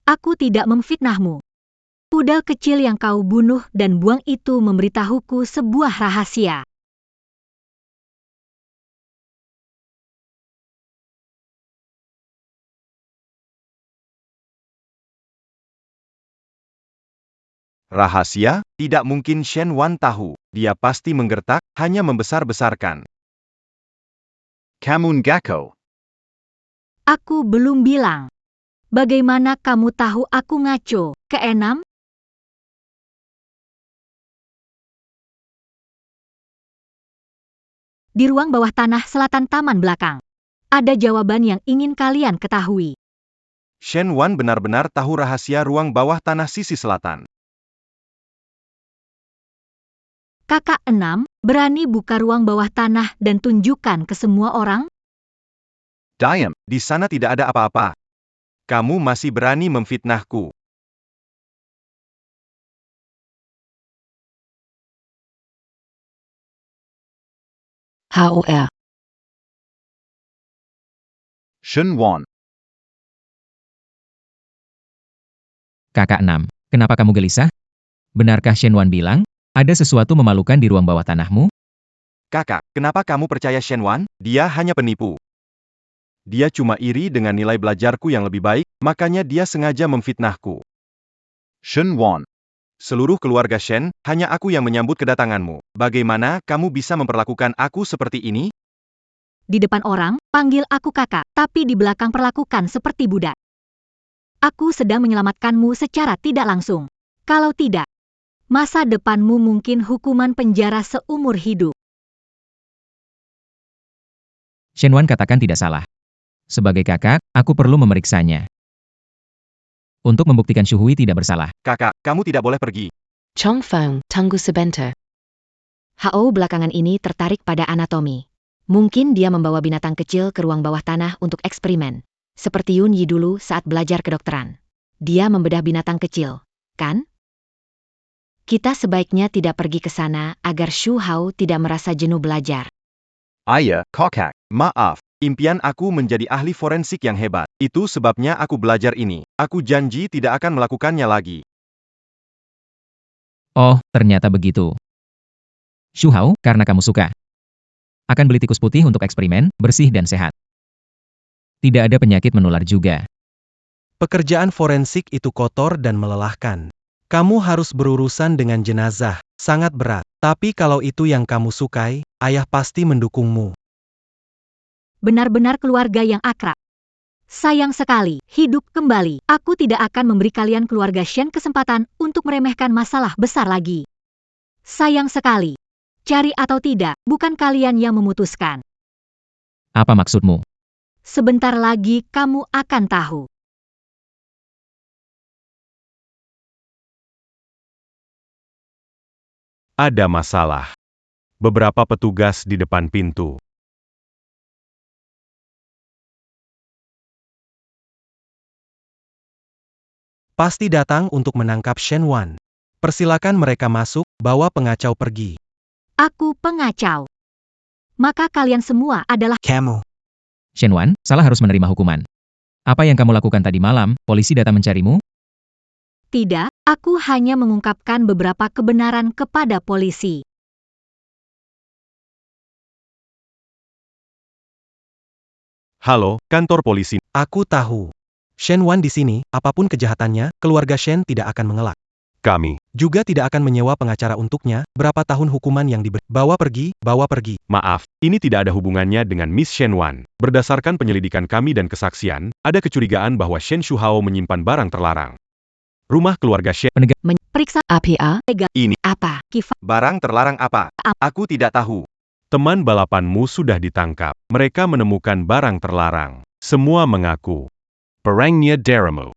Aku tidak memfitnahmu. Pudel kecil yang kau bunuh dan buang itu memberitahuku sebuah rahasia. Rahasia? Tidak mungkin Shen Wan tahu. Dia pasti menggertak, hanya membesar-besarkan. Kamun Gako. Aku belum bilang. Bagaimana kamu tahu aku ngaco? Keenam? Di ruang bawah tanah selatan taman belakang. Ada jawaban yang ingin kalian ketahui. Shen Wan benar-benar tahu rahasia ruang bawah tanah sisi selatan. Kakak 6, berani buka ruang bawah tanah dan tunjukkan ke semua orang? Diam, di sana tidak ada apa-apa. Kamu masih berani memfitnahku. HOL. Shen Wan. Kakak 6, kenapa kamu gelisah? Benarkah Shen Wan bilang, ada sesuatu memalukan di ruang bawah tanahmu? Kakak, kenapa kamu percaya Shen Wan? Dia hanya penipu. Dia cuma iri dengan nilai belajarku yang lebih baik, makanya dia sengaja memfitnahku. Shen Wan. Seluruh keluarga Shen, hanya aku yang menyambut kedatanganmu. Bagaimana kamu bisa memperlakukan aku seperti ini? Di depan orang, panggil aku kakak, tapi di belakang perlakukan seperti budak. Aku sedang menyelamatkanmu secara tidak langsung. Kalau tidak, masa depanmu mungkin hukuman penjara seumur hidup. Shen Wan katakan tidak salah. Sebagai kakak, aku perlu memeriksanya. Untuk membuktikan Shu Hui tidak bersalah. Kakak, kamu tidak boleh pergi. Chong Feng, tunggu sebentar. Hao belakangan ini tertarik pada anatomi. Mungkin dia membawa binatang kecil ke ruang bawah tanah untuk eksperimen. Seperti Yun Yi dulu saat belajar kedokteran. Dia membedah binatang kecil, kan? Kita sebaiknya tidak pergi ke sana agar Shu Hao tidak merasa jenuh belajar. Ayah, kokak, maaf. Impian aku menjadi ahli forensik yang hebat. Itu sebabnya aku belajar ini. Aku janji tidak akan melakukannya lagi. Oh, ternyata begitu. Shu Hao, karena kamu suka. Akan beli tikus putih untuk eksperimen, bersih dan sehat. Tidak ada penyakit menular juga. Pekerjaan forensik itu kotor dan melelahkan. Kamu harus berurusan dengan jenazah, sangat berat. Tapi kalau itu yang kamu sukai, ayah pasti mendukungmu. Benar-benar keluarga yang akrab. Sayang sekali, hidup kembali. Aku tidak akan memberi kalian keluarga Shen kesempatan untuk meremehkan masalah besar lagi. Sayang sekali. Cari atau tidak, bukan kalian yang memutuskan. Apa maksudmu? Sebentar lagi kamu akan tahu. Ada masalah. Beberapa petugas di depan pintu. Pasti datang untuk menangkap Shen Wan. Persilakan mereka masuk, bawa pengacau pergi. Aku pengacau. Maka kalian semua adalah Kamu. Shen Wan, salah harus menerima hukuman. Apa yang kamu lakukan tadi malam, polisi datang mencarimu? tidak, aku hanya mengungkapkan beberapa kebenaran kepada polisi. Halo, kantor polisi. Aku tahu. Shen Wan di sini, apapun kejahatannya, keluarga Shen tidak akan mengelak. Kami. Juga tidak akan menyewa pengacara untuknya, berapa tahun hukuman yang diberi. Bawa pergi, bawa pergi. Maaf, ini tidak ada hubungannya dengan Miss Shen Wan. Berdasarkan penyelidikan kami dan kesaksian, ada kecurigaan bahwa Shen Shuhao menyimpan barang terlarang. Rumah keluarga Shen. Periksa APA, Ini. apa? Kifa. Barang terlarang apa? Aku tidak tahu. Teman balapanmu sudah ditangkap. Mereka menemukan barang terlarang. Semua mengaku. Perangnya Deramu.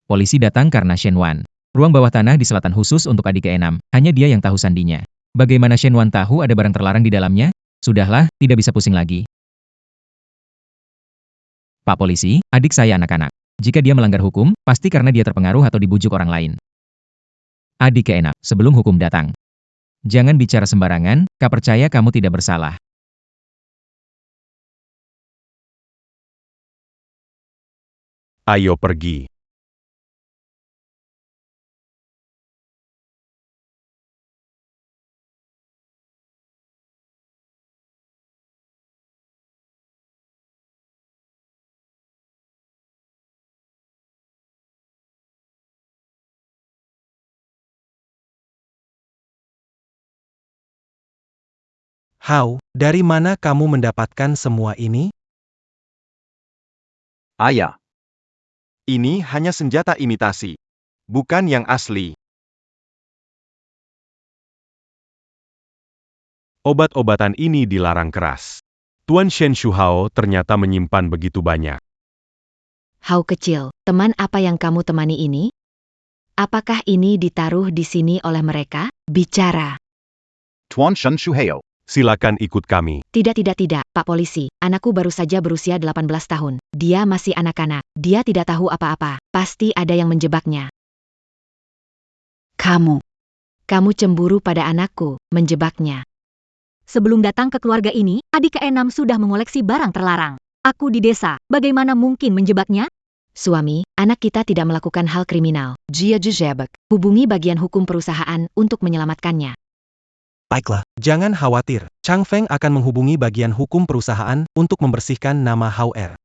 Polisi datang karena Shen Wan. Ruang bawah tanah di selatan khusus untuk adik ke-6. Hanya dia yang tahu sandinya. Bagaimana Shen Wan tahu ada barang terlarang di dalamnya? Sudahlah, tidak bisa pusing lagi. Pak Polisi, adik saya anak-anak. Jika dia melanggar hukum, pasti karena dia terpengaruh atau dibujuk orang lain. Adik keenak, sebelum hukum datang. Jangan bicara sembarangan, Kak percaya kamu tidak bersalah. Ayo pergi. Hao, dari mana kamu mendapatkan semua ini? Ayah. Ini hanya senjata imitasi. Bukan yang asli. Obat-obatan ini dilarang keras. Tuan Shen Shuhao ternyata menyimpan begitu banyak. Hao kecil, teman apa yang kamu temani ini? Apakah ini ditaruh di sini oleh mereka? Bicara. Tuan Shen Shuhao. Silakan ikut kami. Tidak, Pak Polisi. Anakku baru saja berusia 18 tahun. Dia masih anak-anak. Dia tidak tahu apa-apa. Pasti ada yang menjebaknya. Kamu cemburu pada anakku, menjebaknya. Sebelum datang ke keluarga ini, adik keenam sudah mengoleksi barang terlarang. Aku di desa, bagaimana mungkin menjebaknya? Suami, anak kita tidak melakukan hal kriminal. Jia jejebak. Hubungi bagian hukum perusahaan untuk menyelamatkannya. Baiklah, jangan khawatir. Chang Feng akan menghubungi bagian hukum perusahaan untuk membersihkan nama Hao Er.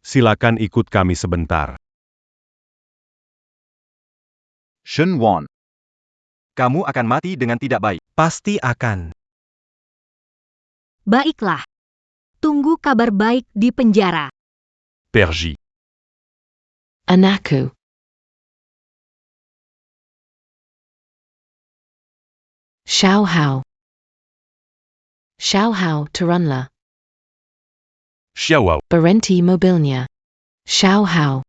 Silakan ikut kami sebentar. Shen Wan. Kamu akan mati dengan tidak baik. Pasti akan. Baiklah. Tunggu kabar baik di penjara. Pergi. Anakku. Xiao Hao turunlah. Xiao. Berhenti mobilnya. Xiao Hao.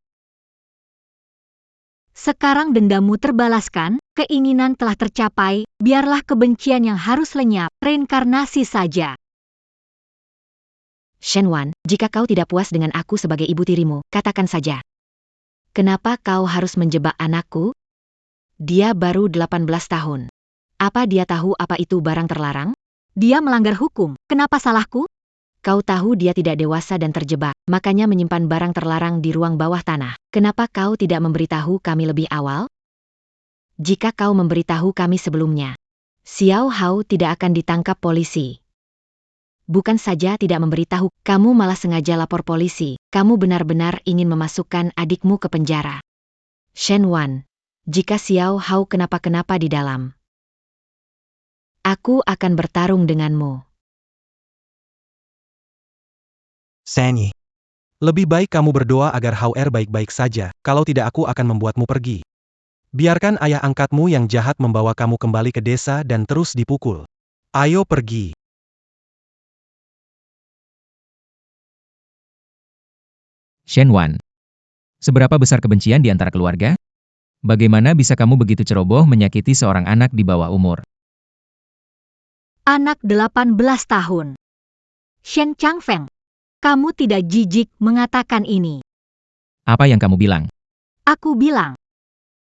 Sekarang dendamu terbalaskan, keinginan telah tercapai, biarlah kebencian yang harus lenyap, reinkarnasi saja. Shen Wan, jika kau tidak puas dengan aku sebagai ibu tirimu, katakan saja. Kenapa kau harus menjebak anakku? Dia baru 18 tahun. Apa dia tahu apa itu barang terlarang? Dia melanggar hukum, kenapa salahku? Kau tahu dia tidak dewasa dan terjebak, makanya menyimpan barang terlarang di ruang bawah tanah. Kenapa kau tidak memberitahu kami lebih awal? Jika kau memberitahu kami sebelumnya, Xiao Hao tidak akan ditangkap polisi. Bukan saja tidak memberitahu, kamu malah sengaja lapor polisi. Kamu benar-benar ingin memasukkan adikmu ke penjara. Shen Wan, jika Xiao Hao kenapa-kenapa di dalam, aku akan bertarung denganmu. Sanyi. Lebih baik kamu berdoa agar Hao Er baik-baik saja, kalau tidak aku akan membuatmu pergi. Biarkan ayah angkatmu yang jahat membawa kamu kembali ke desa dan terus dipukul. Ayo pergi. Shen Wan. Seberapa besar kebencian di antara keluarga? Bagaimana bisa kamu begitu ceroboh menyakiti seorang anak di bawah umur? Anak 18 tahun. Shen Chang Feng. Kamu tidak jijik mengatakan ini. Apa yang kamu bilang? Aku bilang.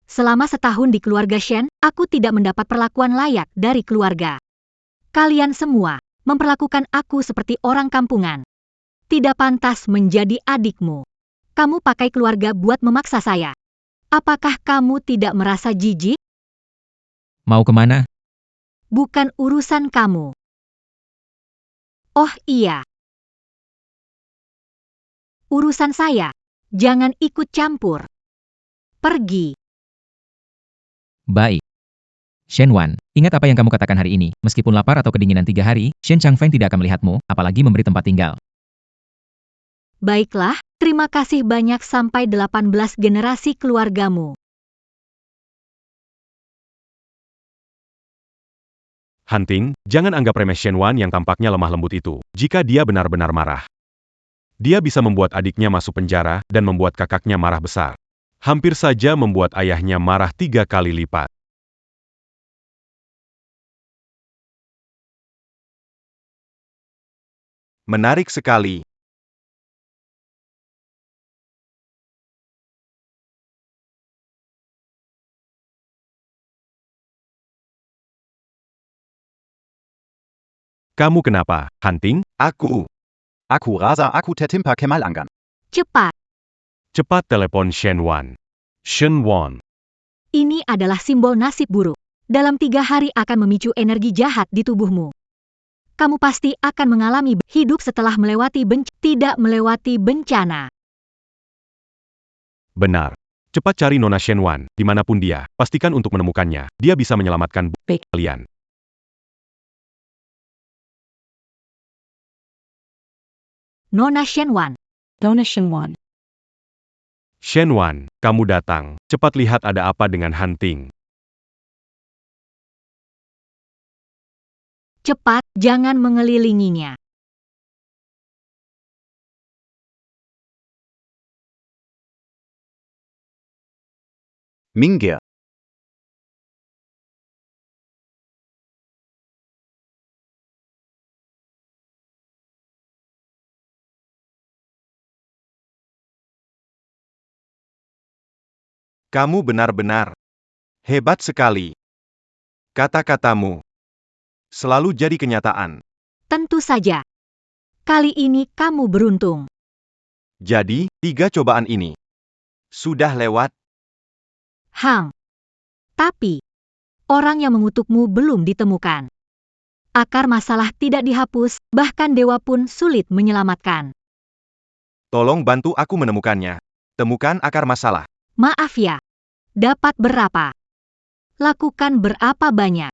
Selama setahun di keluarga Shen, aku tidak mendapat perlakuan layak dari keluarga. Kalian semua memperlakukan aku seperti orang kampungan. Tidak pantas menjadi adikmu. Kamu pakai keluarga buat memaksa saya. Apakah kamu tidak merasa jijik? Mau kemana? Bukan urusan kamu. Oh iya. Urusan saya. Jangan ikut campur. Pergi. Baik. Shen Wan, ingat apa yang kamu katakan hari ini. Meskipun lapar atau kedinginan 3 hari, Shen Chang Feng tidak akan melihatmu, apalagi memberi tempat tinggal. Baiklah, terima kasih banyak sampai 18 generasi keluargamu. Hunting, jangan anggap remeh Shen Wan yang tampaknya lemah lembut itu. Jika dia benar-benar marah, dia bisa membuat adiknya masuk penjara dan membuat kakaknya marah besar. Hampir saja membuat ayahnya marah 3 kali lipat. Menarik sekali. Kamu kenapa, Hunting? Aku. Aku rasa aku tertimpa kemalangan. Cepat, Cepat telepon Shen Wan. Shen Wan. ini adalah simbol nasib buruk. Dalam 3 hari akan memicu energi jahat di tubuhmu. Kamu pasti akan mengalami hidup setelah tidak melewati bencana. Benar. Cepat cari Nona Shen Wan, dimanapun dia. Pastikan untuk menemukannya. Dia bisa menyelamatkan Baik. kalian. Nona Shen Wan, Donation 1. Shen Wan, kamu datang. Cepat lihat ada apa dengan Hunting. cepat, jangan mengelilinginya. Minggir. Kamu benar-benar hebat sekali. Kata-katamu selalu jadi kenyataan. Tentu saja. Kali ini kamu beruntung. Jadi, 3 cobaan ini sudah lewat. Hang. Tapi, orang yang mengutukmu belum ditemukan. Akar masalah tidak dihapus, bahkan dewa pun sulit menyelamatkan. Tolong bantu aku menemukannya. Temukan akar masalah. Maaf ya. Dapat berapa? Lakukan berapa banyak?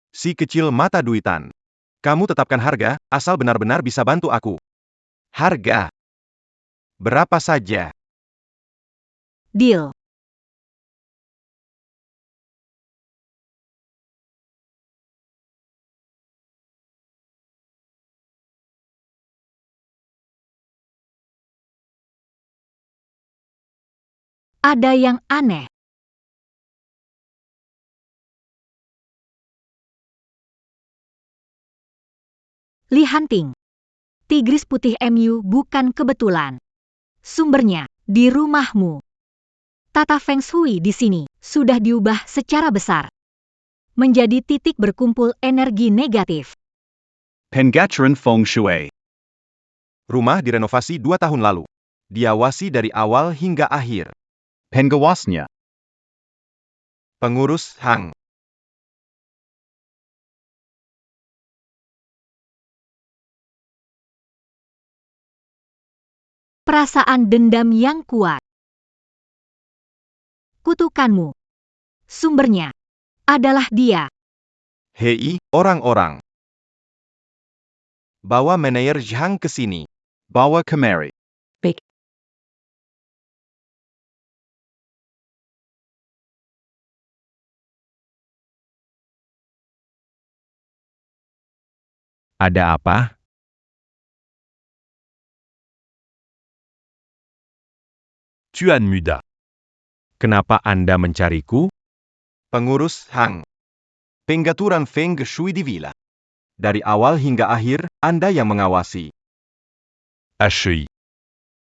Si kecil mata duitan. Kamu tetapkan harga, asal benar-benar bisa bantu aku. Harga berapa saja? Deal. Ada yang aneh. Li Hunting. Tigris putih MU bukan kebetulan. Sumbernya di rumahmu. Tata Feng Shui di sini sudah diubah secara besar. Menjadi titik berkumpul energi negatif. Pengajaran Feng Shui. Rumah direnovasi 2 tahun lalu. Diawasi dari awal hingga akhir. Pengawasnya. Pengurus Hang. Perasaan dendam yang kuat. Kutukanmu. Sumbernya adalah dia. Hei, orang-orang. Bawa manajer Zhang ke sini. Bawa kemari. Baik. Ada apa? Tuan Muda. Kenapa Anda mencariku? Pengurus Hang. Pengaturan Feng Shui di villa. Dari awal hingga akhir, Anda yang mengawasi. Ashui.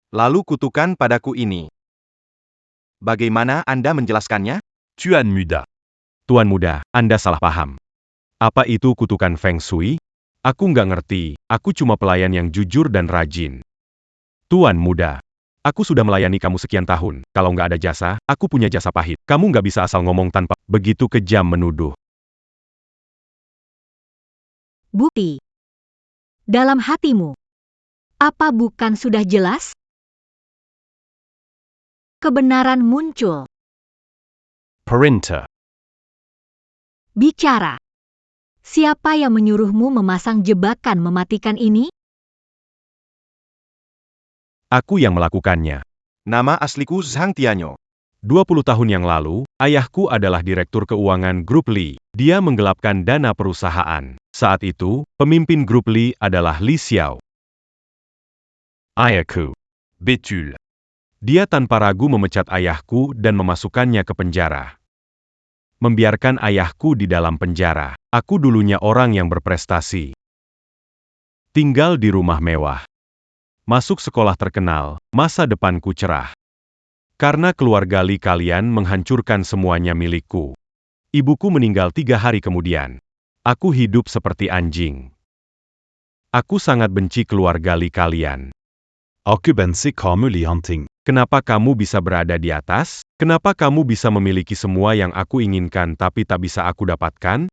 Lalu kutukan padaku ini. Bagaimana Anda menjelaskannya? Tuan Muda. Tuan Muda, Anda salah paham. Apa itu kutukan Feng Shui? Aku nggak ngerti, aku cuma pelayan yang jujur dan rajin. Tuan Muda. Aku sudah melayani kamu sekian tahun, kalau nggak ada jasa, aku punya jasa pahit. Kamu nggak bisa asal ngomong tanpa begitu kejam menuduh. Bukti. Dalam hatimu. Apa bukan sudah jelas? Kebenaran muncul. Perinter. Bicara. Siapa yang menyuruhmu memasang jebakan mematikan ini? Aku yang melakukannya. Nama asliku Zhang Tianyo. 20 tahun yang lalu, ayahku adalah direktur keuangan Grup Li. Dia menggelapkan dana perusahaan. Saat itu, pemimpin Grup Li adalah Li Xiao. Ayahku. Betul. Dia tanpa ragu memecat ayahku dan memasukkannya ke penjara. Membiarkan ayahku di dalam penjara. Aku dulunya orang yang berprestasi. tinggal di rumah mewah, masuk sekolah terkenal, masa depanku cerah. Karena keluarga Lee kalian menghancurkan semuanya milikku. Ibuku meninggal 3 hari kemudian. Aku hidup seperti anjing. Aku sangat benci keluarga Lee kalian. Aku benci kamu Lee Hunting. Kenapa kamu bisa berada di atas? Kenapa kamu bisa memiliki semua yang aku inginkan tapi tak bisa aku dapatkan?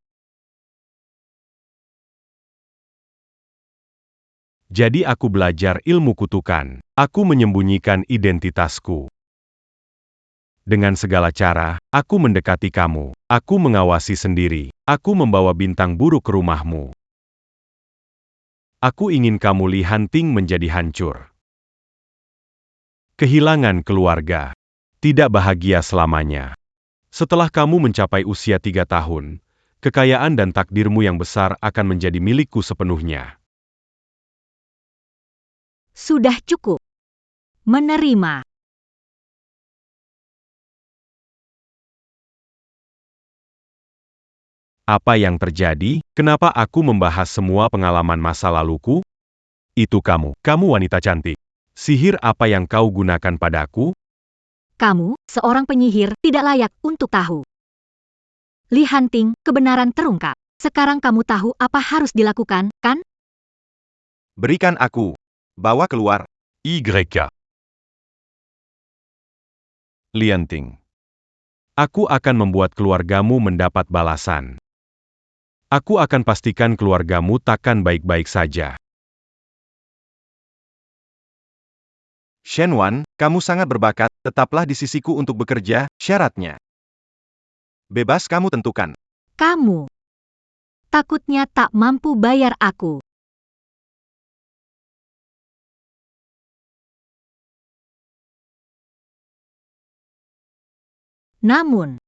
Jadi aku belajar ilmu kutukan. Aku menyembunyikan identitasku. Dengan segala cara, aku mendekati kamu. Aku mengawasi sendiri. Aku membawa bintang buruk ke rumahmu. Aku ingin kamu Lee Hunting menjadi hancur. Kehilangan keluarga. Tidak bahagia selamanya. Setelah kamu mencapai usia 3 tahun, kekayaan dan takdirmu yang besar akan menjadi milikku sepenuhnya. Sudah cukup. Menerima. Apa yang terjadi? Kenapa aku membahas semua pengalaman masa laluku? Itu kamu wanita cantik. Sihir apa yang kau gunakan padaku? Kamu, seorang penyihir, tidak layak untuk tahu. Lee Hunting, kebenaran terungkap. Sekarang kamu tahu apa harus dilakukan, kan? Berikan aku. Bawa keluar. YK. Lianting. Aku akan membuat keluargamu mendapat balasan. Aku akan pastikan keluargamu takkan baik-baik saja. Shen Wan, kamu sangat berbakat, tetaplah di sisiku untuk bekerja, syaratnya. Bebas kamu tentukan. Kamu. Takutnya tak mampu bayar aku. Namun,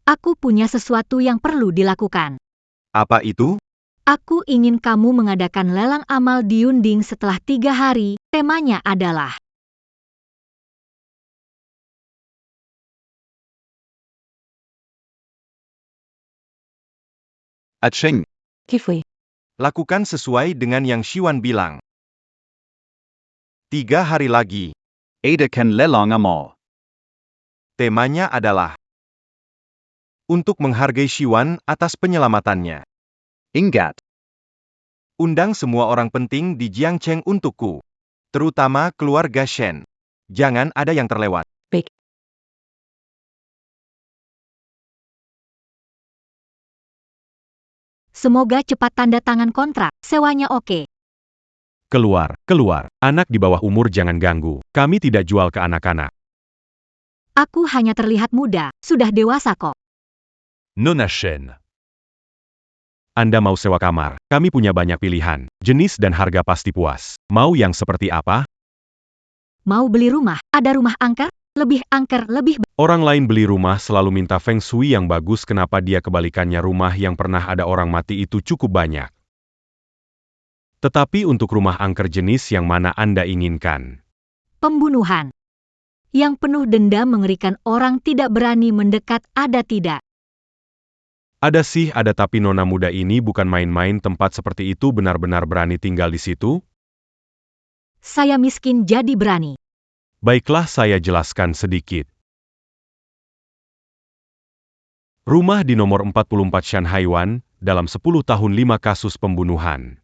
aku punya sesuatu yang perlu dilakukan. Apa itu? Aku ingin kamu mengadakan lelang amal di Yunding setelah 3 hari. Temanya adalah Aching. Kifui. Lakukan sesuai dengan yang Xiwan bilang. 3 hari lagi. Ada kan lelang amal. Temanya adalah untuk menghargai Xiwan atas penyelamatannya. Ingat. Undang semua orang penting di Jiangcheng untukku. Terutama keluarga Shen. Jangan ada yang terlewat. Baik. semoga cepat tanda tangan kontrak. Sewanya oke. Keluar. Anak di bawah umur jangan ganggu. Kami tidak jual ke anak-anak. Aku hanya terlihat muda, sudah dewasa kok. Nona Shen. Anda mau sewa kamar? Kami punya banyak pilihan. Jenis dan harga pasti puas. Mau yang seperti apa? Mau beli rumah? Ada rumah angker? Lebih angker, lebih Orang lain beli rumah selalu minta feng shui yang bagus, kenapa dia kebalikannya? Rumah yang pernah ada orang mati itu cukup banyak. Tetapi untuk rumah angker jenis yang mana Anda inginkan? pembunuhan. Yang penuh denda mengerikan, orang tidak berani mendekat, ada tidak? Ada sih, ada, tapi nona muda ini bukan main-main. Tempat seperti itu benar-benar berani tinggal di situ? Saya miskin jadi berani. Baiklah, saya jelaskan sedikit. Rumah di nomor 44 Shanhaiwan, dalam 10 tahun 5 kasus pembunuhan.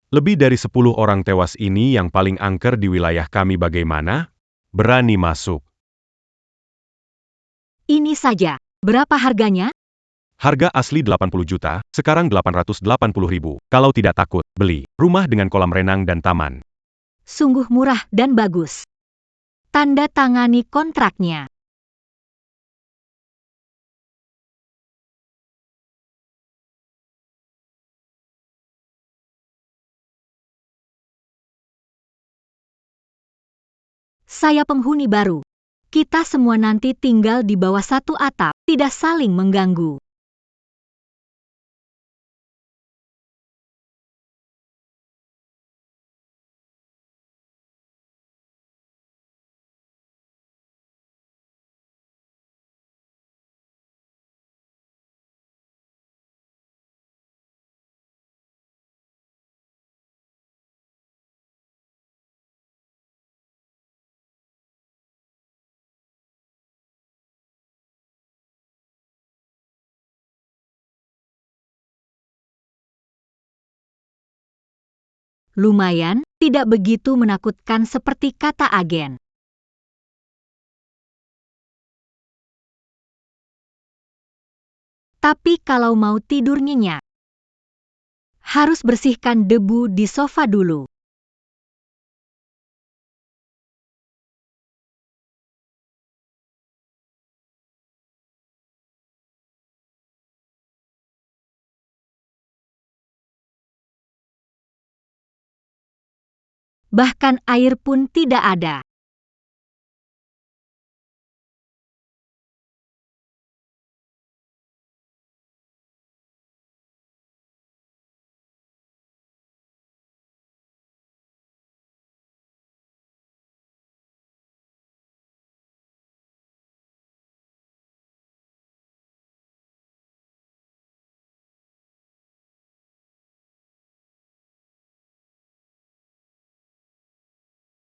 Lebih dari 10 orang tewas, ini yang paling angker di wilayah kami. Bagaimana? Berani masuk? Ini saja. Berapa harganya? Harga asli 80 juta, sekarang 880 ribu. Kalau tidak takut, beli. Rumah dengan kolam renang dan taman. Sungguh murah dan bagus. Tanda tangani kontraknya. Saya penghuni baru. Kita semua nanti tinggal di bawah satu atap, tidak saling mengganggu. Lumayan, tidak begitu menakutkan seperti kata agen. Tapi kalau mau tidur nyenyak, harus bersihkan debu di sofa dulu. Bahkan air pun tidak ada.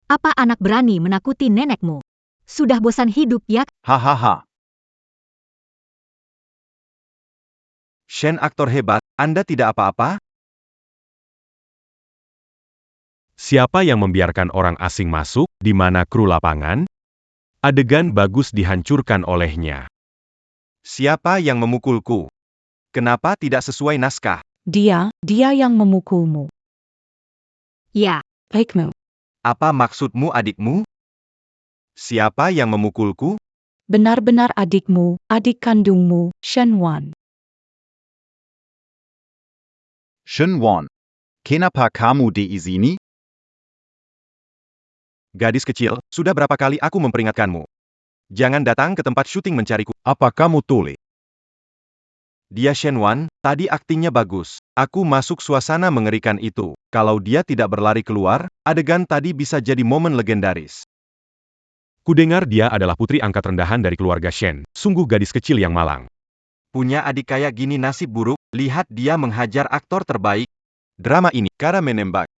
Apa anak berani menakuti nenekmu? Sudah bosan hidup ya? Hahaha. Shen aktor hebat, Anda tidak apa-apa? Siapa yang membiarkan orang asing masuk, di mana kru lapangan? Adegan bagus dihancurkan olehnya. Siapa yang memukulku? Kenapa tidak sesuai naskah? Dia yang memukulmu. Ya, Baikmu. Apa maksudmu adikmu? Siapa yang memukulku? Benar-benar adikmu, adik kandungmu, Shen Wan. Shen Wan. Kenapa kamu di sini? Gadis kecil, sudah berapa kali aku memperingatkanmu? Jangan datang ke tempat syuting mencariku. Apa kamu tuli? Dia Shen Wan, tadi aktingnya bagus. Aku masuk suasana mengerikan itu. Kalau dia tidak berlari keluar, adegan tadi bisa jadi momen legendaris. Kudengar dia adalah putri angkat rendahan dari keluarga Shen. Sungguh gadis kecil yang malang. Punya adik kayak gini nasib buruk, lihat dia menghajar aktor terbaik. Drama ini, cara menembak.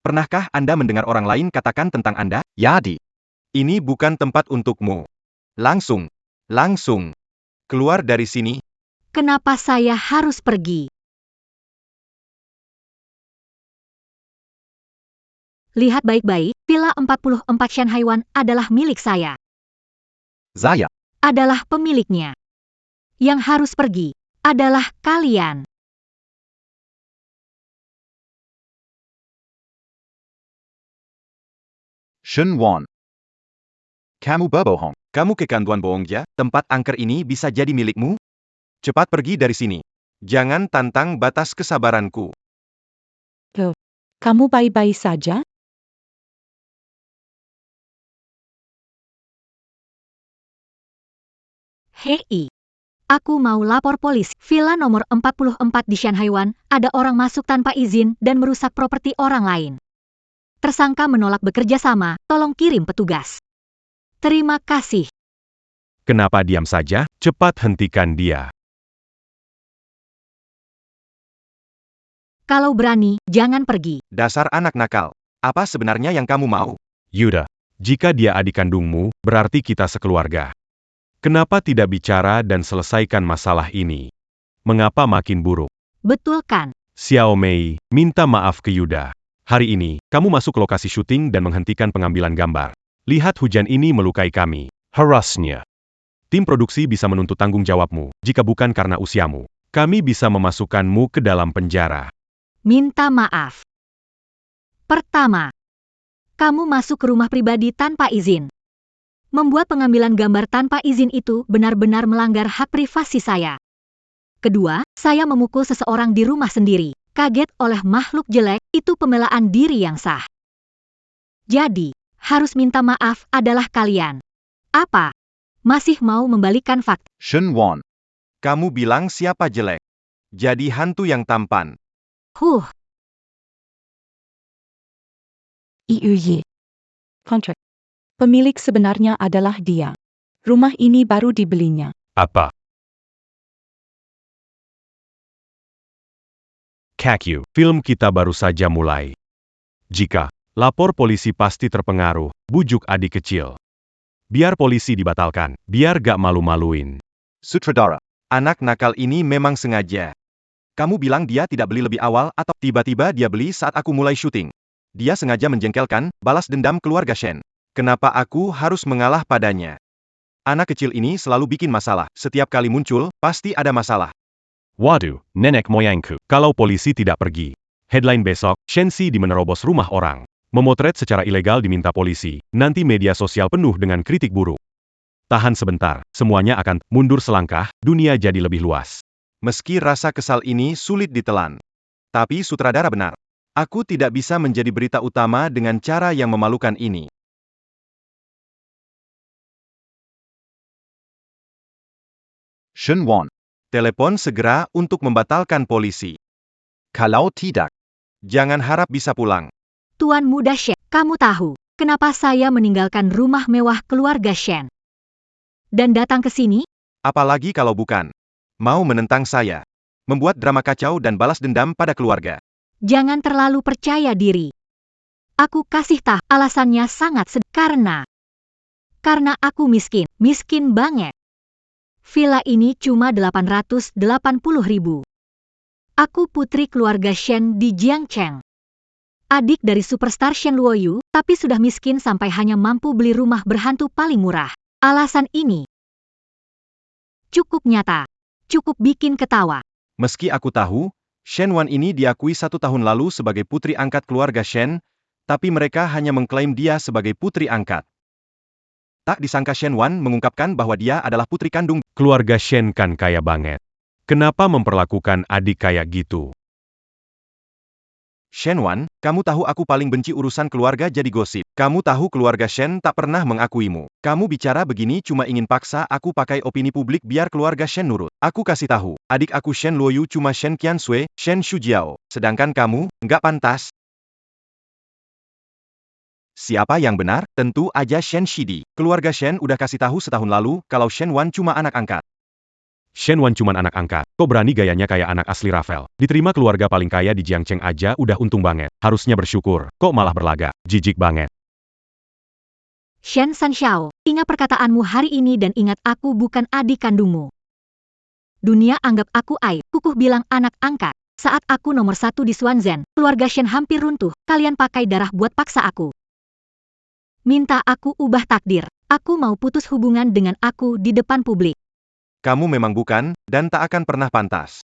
Pernahkah Anda mendengar orang lain katakan tentang Anda? Yadi. Ini bukan tempat untukmu. Langsung. Keluar dari sini. kenapa saya harus pergi? Lihat baik-baik, Villa 44 Shanghaiwan adalah milik saya. Saya. Adalah pemiliknya. Yang harus pergi adalah kalian. Shen Wan. Kamu berbohong. Kamu kekanduan bohong ya? Tempat angker ini bisa jadi milikmu? Cepat pergi dari sini. Jangan tantang batas kesabaranku. Kamu baik-baik saja? Hei, aku mau lapor polisi. Villa nomor 44 di Shanghaiwan, ada orang masuk tanpa izin dan merusak properti orang lain. Tersangka menolak bekerja sama, tolong kirim petugas. Terima kasih. Kenapa diam saja? Cepat hentikan dia. Kalau berani, jangan pergi. Dasar anak nakal. Apa sebenarnya yang kamu mau? Yuda, jika dia adik kandungmu, berarti kita sekeluarga. Kenapa tidak bicara dan selesaikan masalah ini? Mengapa makin buruk? Betul kan? Xiao Mei, minta maaf ke Yuda. Hari ini, kamu masuk ke lokasi syuting dan menghentikan pengambilan gambar. Lihat hujan ini melukai kami. Harusnya. Tim produksi bisa menuntut tanggung jawabmu, jika bukan karena usiamu. Kami bisa memasukkanmu ke dalam penjara. Minta maaf. Pertama, kamu masuk ke rumah pribadi tanpa izin. Membuat pengambilan gambar tanpa izin itu benar-benar melanggar hak privasi saya. Kedua, saya memukul seseorang di rumah sendiri. Kaget oleh makhluk jelek, itu pembelaan diri yang sah. Jadi, harus minta maaf adalah kalian. Apa? Masih mau membalikan fakta? Shen Wan. Kamu bilang siapa jelek? Jadi hantu yang tampan. Iuye. Kontrak. Pemilik sebenarnya adalah dia. Rumah ini baru dibelinya. Apa? Kakyu, film kita baru saja mulai. Jika lapor polisi pasti terpengaruh, bujuk adik kecil. Biar polisi dibatalkan, biar gak malu-maluin. Sutradara. Anak nakal ini memang sengaja. Kamu bilang dia tidak beli lebih awal atau tiba-tiba dia beli saat aku mulai syuting. dia sengaja menjengkelkan, balas dendam keluarga Shen. Kenapa aku harus mengalah padanya? Anak kecil ini selalu bikin masalah. Setiap kali muncul, pasti ada masalah. Waduh, nenek moyangku. Kalau polisi tidak pergi. Headline besok, Shen Xi menerobos rumah orang. Memotret secara ilegal diminta polisi. Nanti media sosial penuh dengan kritik buruk. Tahan sebentar, semuanya akan mundur selangkah, dunia jadi lebih luas. Meski rasa kesal ini sulit ditelan. Tapi sutradara benar. Aku tidak bisa menjadi berita utama dengan cara yang memalukan ini. Shenwan. Telepon segera untuk membatalkan polisi. Kalau tidak, Jangan harap bisa pulang. Tuan Muda Shen, kamu tahu, kenapa saya meninggalkan rumah mewah keluarga Shen? Dan datang ke sini? Apalagi kalau bukan. Mau menentang saya. Membuat drama kacau dan balas dendam pada keluarga. Jangan terlalu percaya diri. Aku kasih tahu, alasannya sangat sederhana. Karena aku miskin banget. Villa ini cuma 880.000. Aku putri keluarga Shen di Jiangcheng. Adik dari superstar Shen Luoyu, tapi sudah miskin sampai hanya mampu beli rumah berhantu paling murah. Alasan ini cukup nyata, cukup bikin ketawa. Meski aku tahu, Shen Wan ini diakui 1 tahun lalu sebagai putri angkat keluarga Shen, tapi mereka hanya mengklaim dia sebagai putri angkat. Tak disangka Shen Wan mengungkapkan bahwa dia adalah putri kandung. Keluarga Shen kan kaya banget. Kenapa memperlakukan adik kayak gitu? Shen Wan, kamu tahu aku paling benci urusan keluarga jadi gosip. Kamu tahu keluarga Shen tak pernah mengakuimu. Kamu bicara begini cuma ingin paksa aku pakai opini publik biar keluarga Shen nurut. Aku kasih tahu, adik aku Shen Luoyu cuma Shen Qiansui, Shen Shujiao. Sedangkan kamu, nggak pantas. Siapa yang benar? Tentu aja Shen Shidi. Keluarga Shen udah kasih tahu setahun lalu, kalau Shen Wan cuma anak angkat. Shen Wan cuman anak angkat. Kok berani gayanya kayak anak asli Rafael? Diterima keluarga paling kaya di Jiangcheng aja udah untung banget. Harusnya bersyukur. Kok malah berlagak? Jijik banget. Shen Sanxiao, ingat perkataanmu hari ini dan ingat aku bukan adik kandungmu. Dunia anggap aku aib, kukuh bilang anak angkat. Saat aku nomor 1 di Swanzhen, keluarga Shen hampir runtuh. Kalian pakai darah buat paksa aku. Minta aku ubah takdir. Aku mau putus hubungan dengan aku di depan publik. Kamu memang bukan, dan tak akan pernah pantas.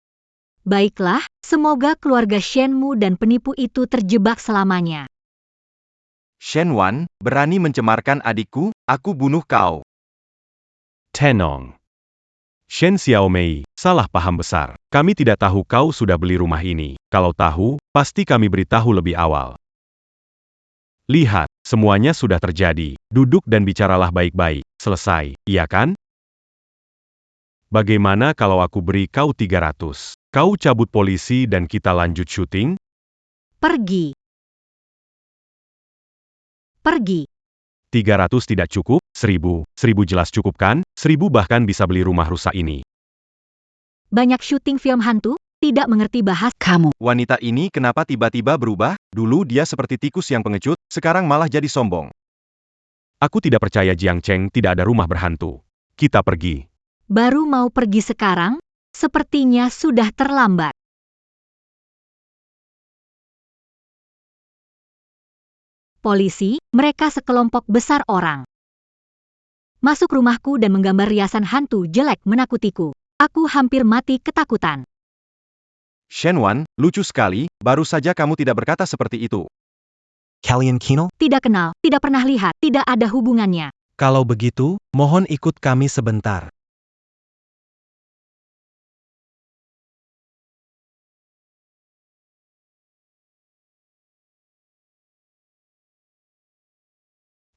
Baiklah, semoga keluarga Shenmu dan penipu itu terjebak selamanya. Shen Wan, berani mencemarkan adikku, aku bunuh kau. Tenong. Shen Xiaomei, salah paham besar. Kami tidak tahu kau sudah beli rumah ini. Kalau tahu, pasti kami beritahu lebih awal. Lihat, semuanya sudah terjadi. Duduk dan bicaralah baik-baik. Selesai, iya kan? Bagaimana kalau aku beri kau 300? Kau cabut polisi dan kita lanjut syuting? Pergi. Pergi. 300 tidak cukup? 1000 jelas cukup kan? 1000 bahkan bisa beli rumah rusak ini. Banyak syuting film hantu, tidak mengerti bahasa. Kamu. Wanita ini kenapa tiba-tiba berubah? Dulu dia seperti tikus yang pengecut, sekarang malah jadi sombong. Aku tidak percaya Jiangcheng tidak ada rumah berhantu. Kita pergi. Baru mau pergi sekarang? Sepertinya sudah terlambat. Polisi, mereka sekelompok besar orang. Masuk rumahku dan menggambar riasan hantu jelek menakutiku. Aku hampir mati ketakutan. Shen Wan, lucu sekali, baru saja kamu tidak berkata seperti itu. Kalian Kino? Tidak kenal, tidak pernah lihat, tidak ada hubungannya. Kalau begitu, mohon ikut kami sebentar.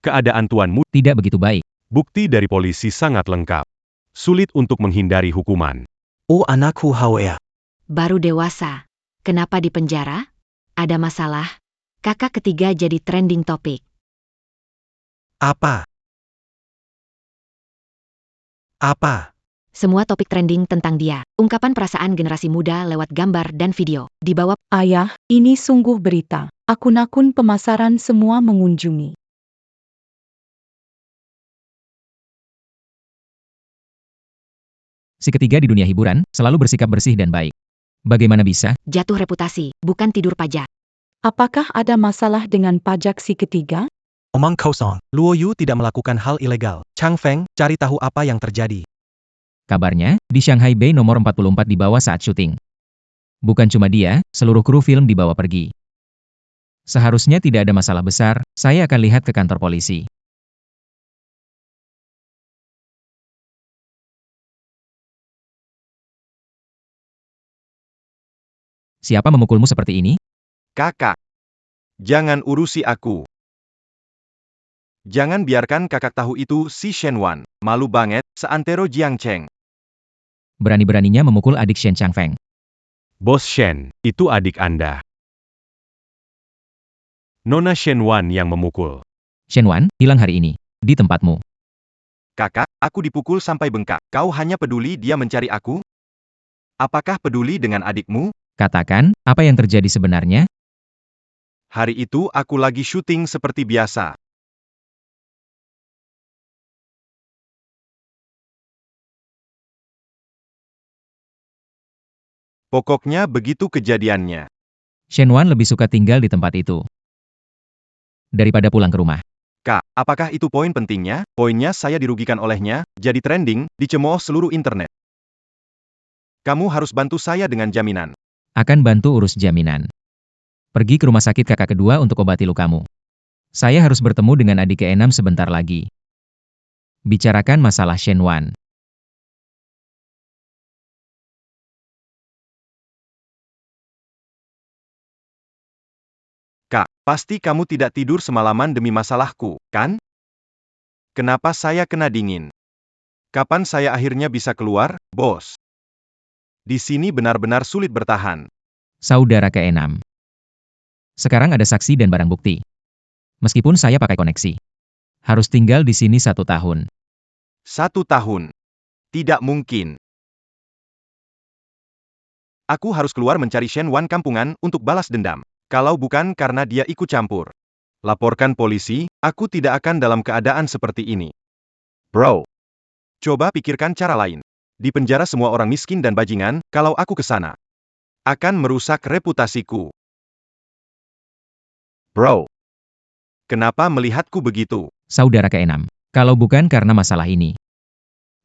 Keadaan tuanmu Tidak begitu baik. bukti dari polisi sangat lengkap. Sulit untuk menghindari hukuman. Oh anakku Hawea. Baru dewasa. Kenapa di penjara? Ada masalah? Kakak ketiga jadi trending topik. Apa? Apa? Semua topik trending tentang dia. Ungkapan perasaan generasi muda lewat gambar dan video. Di bawah Ayah, ini sungguh berita. Akun-akun pemasaran semua mengunjungi. Si ketiga di dunia hiburan, selalu bersikap bersih dan baik. Bagaimana bisa? jatuh reputasi, bukan tidur pajak. Apakah ada masalah dengan pajak si ketiga? Omong kosong. Luo Yu tidak melakukan hal ilegal. Chang Feng, cari tahu apa yang terjadi. Kabarnya, di Shanghai Bay nomor 44 dibawa saat syuting. Bukan cuma dia, seluruh kru film dibawa pergi. Seharusnya tidak ada masalah besar, saya akan lihat ke kantor polisi. Siapa memukulmu seperti ini? Kakak. Jangan urusi aku. Jangan biarkan kakak tahu itu si Shen Wan. Malu banget, seantero Jiang Cheng. Berani-beraninya memukul adik Shen Changfeng. Bos Shen, itu adik Anda. Nona Shen Wan yang memukul. Shen Wan, hilang hari ini. Di tempatmu. Kakak, aku dipukul sampai bengkak. Kau hanya peduli dia mencari aku? Apakah peduli dengan adikmu? Katakan, apa yang terjadi sebenarnya? Hari itu aku lagi syuting seperti biasa. Pokoknya begitu kejadiannya. Shen Wan lebih suka tinggal di tempat itu daripada pulang ke rumah. Kak, apakah itu poin pentingnya? Poinnya saya dirugikan olehnya, jadi trending, dicemooh seluruh internet. Kamu harus bantu saya dengan jaminan. Akan bantu urus jaminan. Pergi ke rumah sakit kakak kedua untuk obati lukamu. Saya harus bertemu dengan adik ke-6 sebentar lagi. Bicarakan masalah Shen Wan. Kak, pasti kamu tidak tidur semalaman demi masalahku, kan? Kenapa saya kena dingin? Kapan saya akhirnya bisa keluar, bos? Di sini benar-benar sulit bertahan. Saudara ke-6. Sekarang ada saksi dan barang bukti. Meskipun saya pakai koneksi. Harus tinggal di sini 1 tahun. 1 tahun. Tidak mungkin. Aku harus keluar mencari Shen Wan kampungan untuk balas dendam. Kalau bukan karena dia ikut campur. Laporkan polisi, aku tidak akan dalam keadaan seperti ini. Bro. Coba pikirkan cara lain. Di penjara semua orang miskin dan bajingan, kalau aku ke sana. Akan merusak reputasiku. Bro. Kenapa melihatku begitu? Saudara ke-6. Kalau bukan karena masalah ini.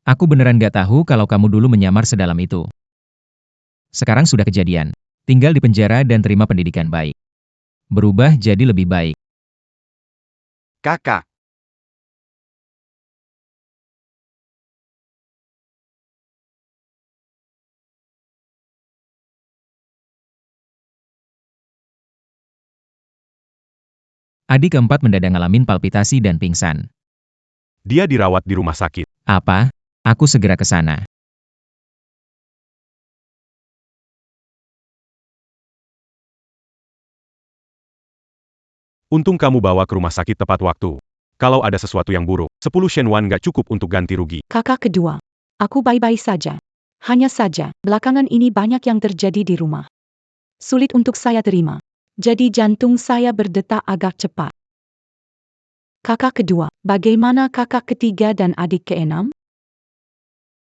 Aku beneran gak tahu kalau kamu dulu menyamar sedalam itu. Sekarang sudah kejadian. Tinggal di penjara dan terima pendidikan baik. Berubah jadi lebih baik. Kakak. Adik keempat mendadak ngalamin palpitasi dan pingsan. Dia dirawat di rumah sakit. Apa? Aku segera ke sana. Untung kamu bawa ke rumah sakit tepat waktu. Kalau ada sesuatu yang buruk, 10 Shen Wan nggak cukup untuk ganti rugi. Kakak kedua. Aku baik-baik saja. Hanya saja, belakangan ini banyak yang terjadi di rumah. Sulit untuk saya terima. Jadi jantung saya berdetak agak cepat. Kakak kedua, bagaimana kakak ketiga dan adik ke-6?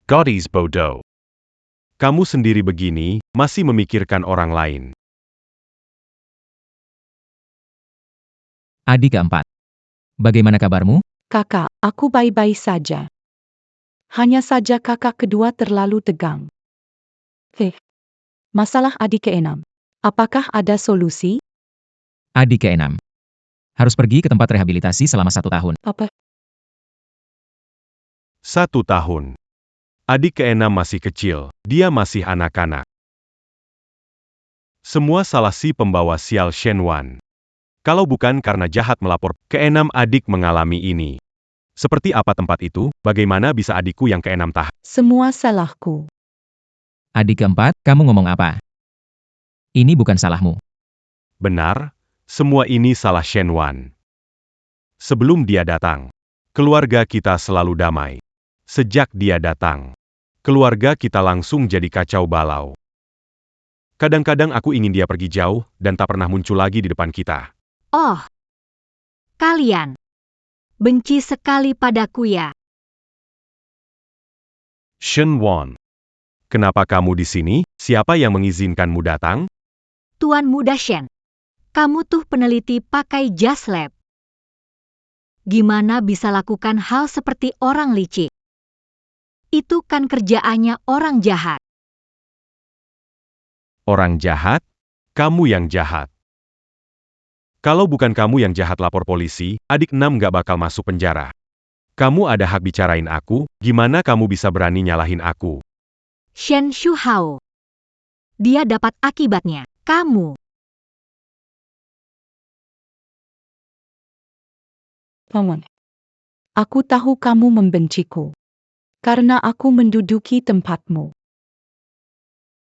Godis bodoh. Kamu sendiri begini, masih memikirkan orang lain. Adik keempat. Bagaimana kabarmu? Kakak, aku baik-baik saja. Hanya saja kakak kedua terlalu tegang. Masalah adik ke-6. Apakah ada solusi? Adik ke-6. Harus pergi ke tempat rehabilitasi selama 1 tahun. Apa? 1 tahun. Adik ke-6 masih kecil, dia masih anak-anak. Semua salah si pembawa sial Shen Wan. Kalau bukan karena jahat melapor, ke-6 adik mengalami ini. Seperti apa tempat itu, bagaimana bisa adikku yang ke-6 tahan? Semua salahku. Adik keempat, kamu ngomong apa? Ini bukan salahmu. Benar, semua ini salah Shen Wan. Sebelum dia datang, keluarga kita selalu damai. Sejak dia datang, keluarga kita langsung jadi kacau balau. Kadang-kadang aku ingin dia pergi jauh, dan tak pernah muncul lagi di depan kita. Oh, kalian benci sekali padaku ya. Shen Wan. Kenapa kamu di sini? Siapa yang mengizinkanmu datang? Tuan Muda Shen. Kamu tuh peneliti pakai jas lab. Gimana bisa lakukan hal seperti orang licik? Itu kan kerjaannya orang jahat. Orang jahat? Kamu yang jahat. Kalau bukan kamu yang jahat lapor polisi, adik 6 gak bakal masuk penjara. Kamu ada hak bicarain aku, gimana kamu bisa berani nyalahin aku? Shen Shuhao. Dia dapat akibatnya. Kamu. Paman. Aku tahu kamu membenciku. Karena aku menduduki tempatmu.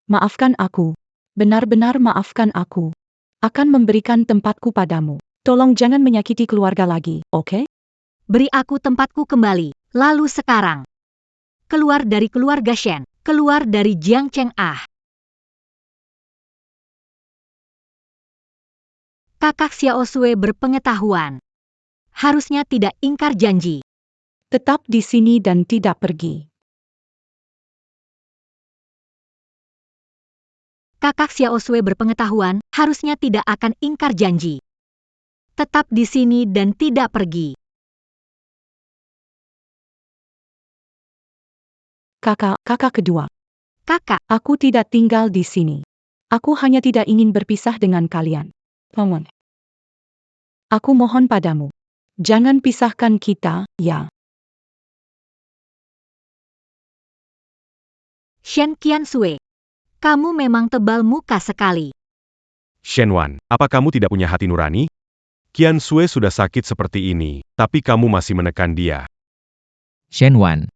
Maafkan aku. Benar-benar maafkan aku. Akan memberikan tempatku padamu. Tolong jangan menyakiti keluarga lagi, oke? Beri aku tempatku kembali. Lalu sekarang. Keluar dari keluarga Shen. Keluar dari Jiang Cheng Ah. Kakak Xiao Sui berpengetahuan. Harusnya tidak ingkar janji. Tetap di sini dan tidak pergi. Kakak Xiao Sui berpengetahuan, harusnya tidak akan ingkar janji. Tetap di sini dan tidak pergi. Kakak kedua. Kakak, Aku tidak tinggal di sini. Aku hanya tidak ingin berpisah dengan kalian. Paman. Aku mohon padamu. Jangan pisahkan kita, ya. Shen Qiansui. Kamu memang tebal muka sekali. Shenwan, apa kamu tidak punya hati nurani? Qian Sui sudah sakit seperti ini, tapi kamu masih menekan dia. Shenwan.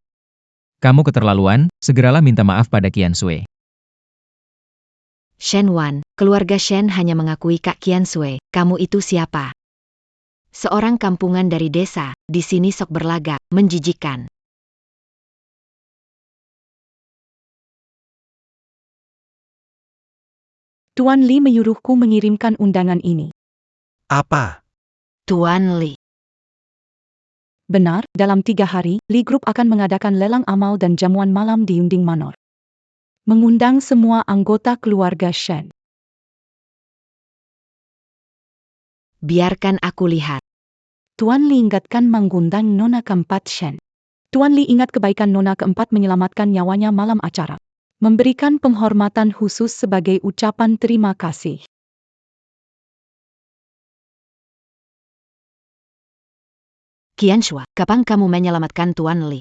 Kamu keterlaluan, segeralah minta maaf pada Qian Sui. Shen Wan, keluarga Shen hanya mengakui Kak Qian Sui. Kamu itu siapa? Seorang kampungan dari desa, di sini sok berlagak, menjijikan. Tuan Li menyuruhku mengirimkan undangan ini. Apa? Tuan Li. Benar, dalam 3 hari, Li Group akan mengadakan lelang amal dan jamuan malam di Yunding Manor. Mengundang semua anggota keluarga Shen. Biarkan aku lihat. Tuan Li ingatkan mengundang Nona keempat Shen. Tuan Li ingat kebaikan Nona keempat menyelamatkan nyawanya malam acara. Memberikan penghormatan khusus sebagai ucapan terima kasih. Qian Shui, kapan kamu menyelamatkan Tuan Li?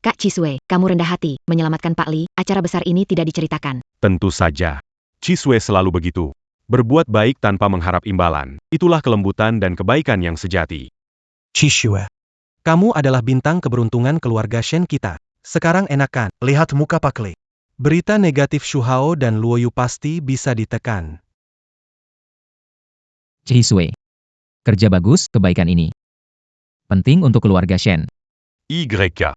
Kak Cisue, kamu rendah hati, menyelamatkan Pak Li, acara besar ini tidak diceritakan. Tentu saja. Cisue selalu begitu. Berbuat baik tanpa mengharap imbalan. Itulah kelembutan dan kebaikan yang sejati. Chisue. Kamu adalah bintang keberuntungan keluarga Shen kita. Sekarang enakan, lihat muka Pak Li. Berita negatif Shuhao dan Luoyu pasti bisa ditekan. Cisue. Kerja bagus, kebaikan ini. Penting untuk keluarga Shen. YK.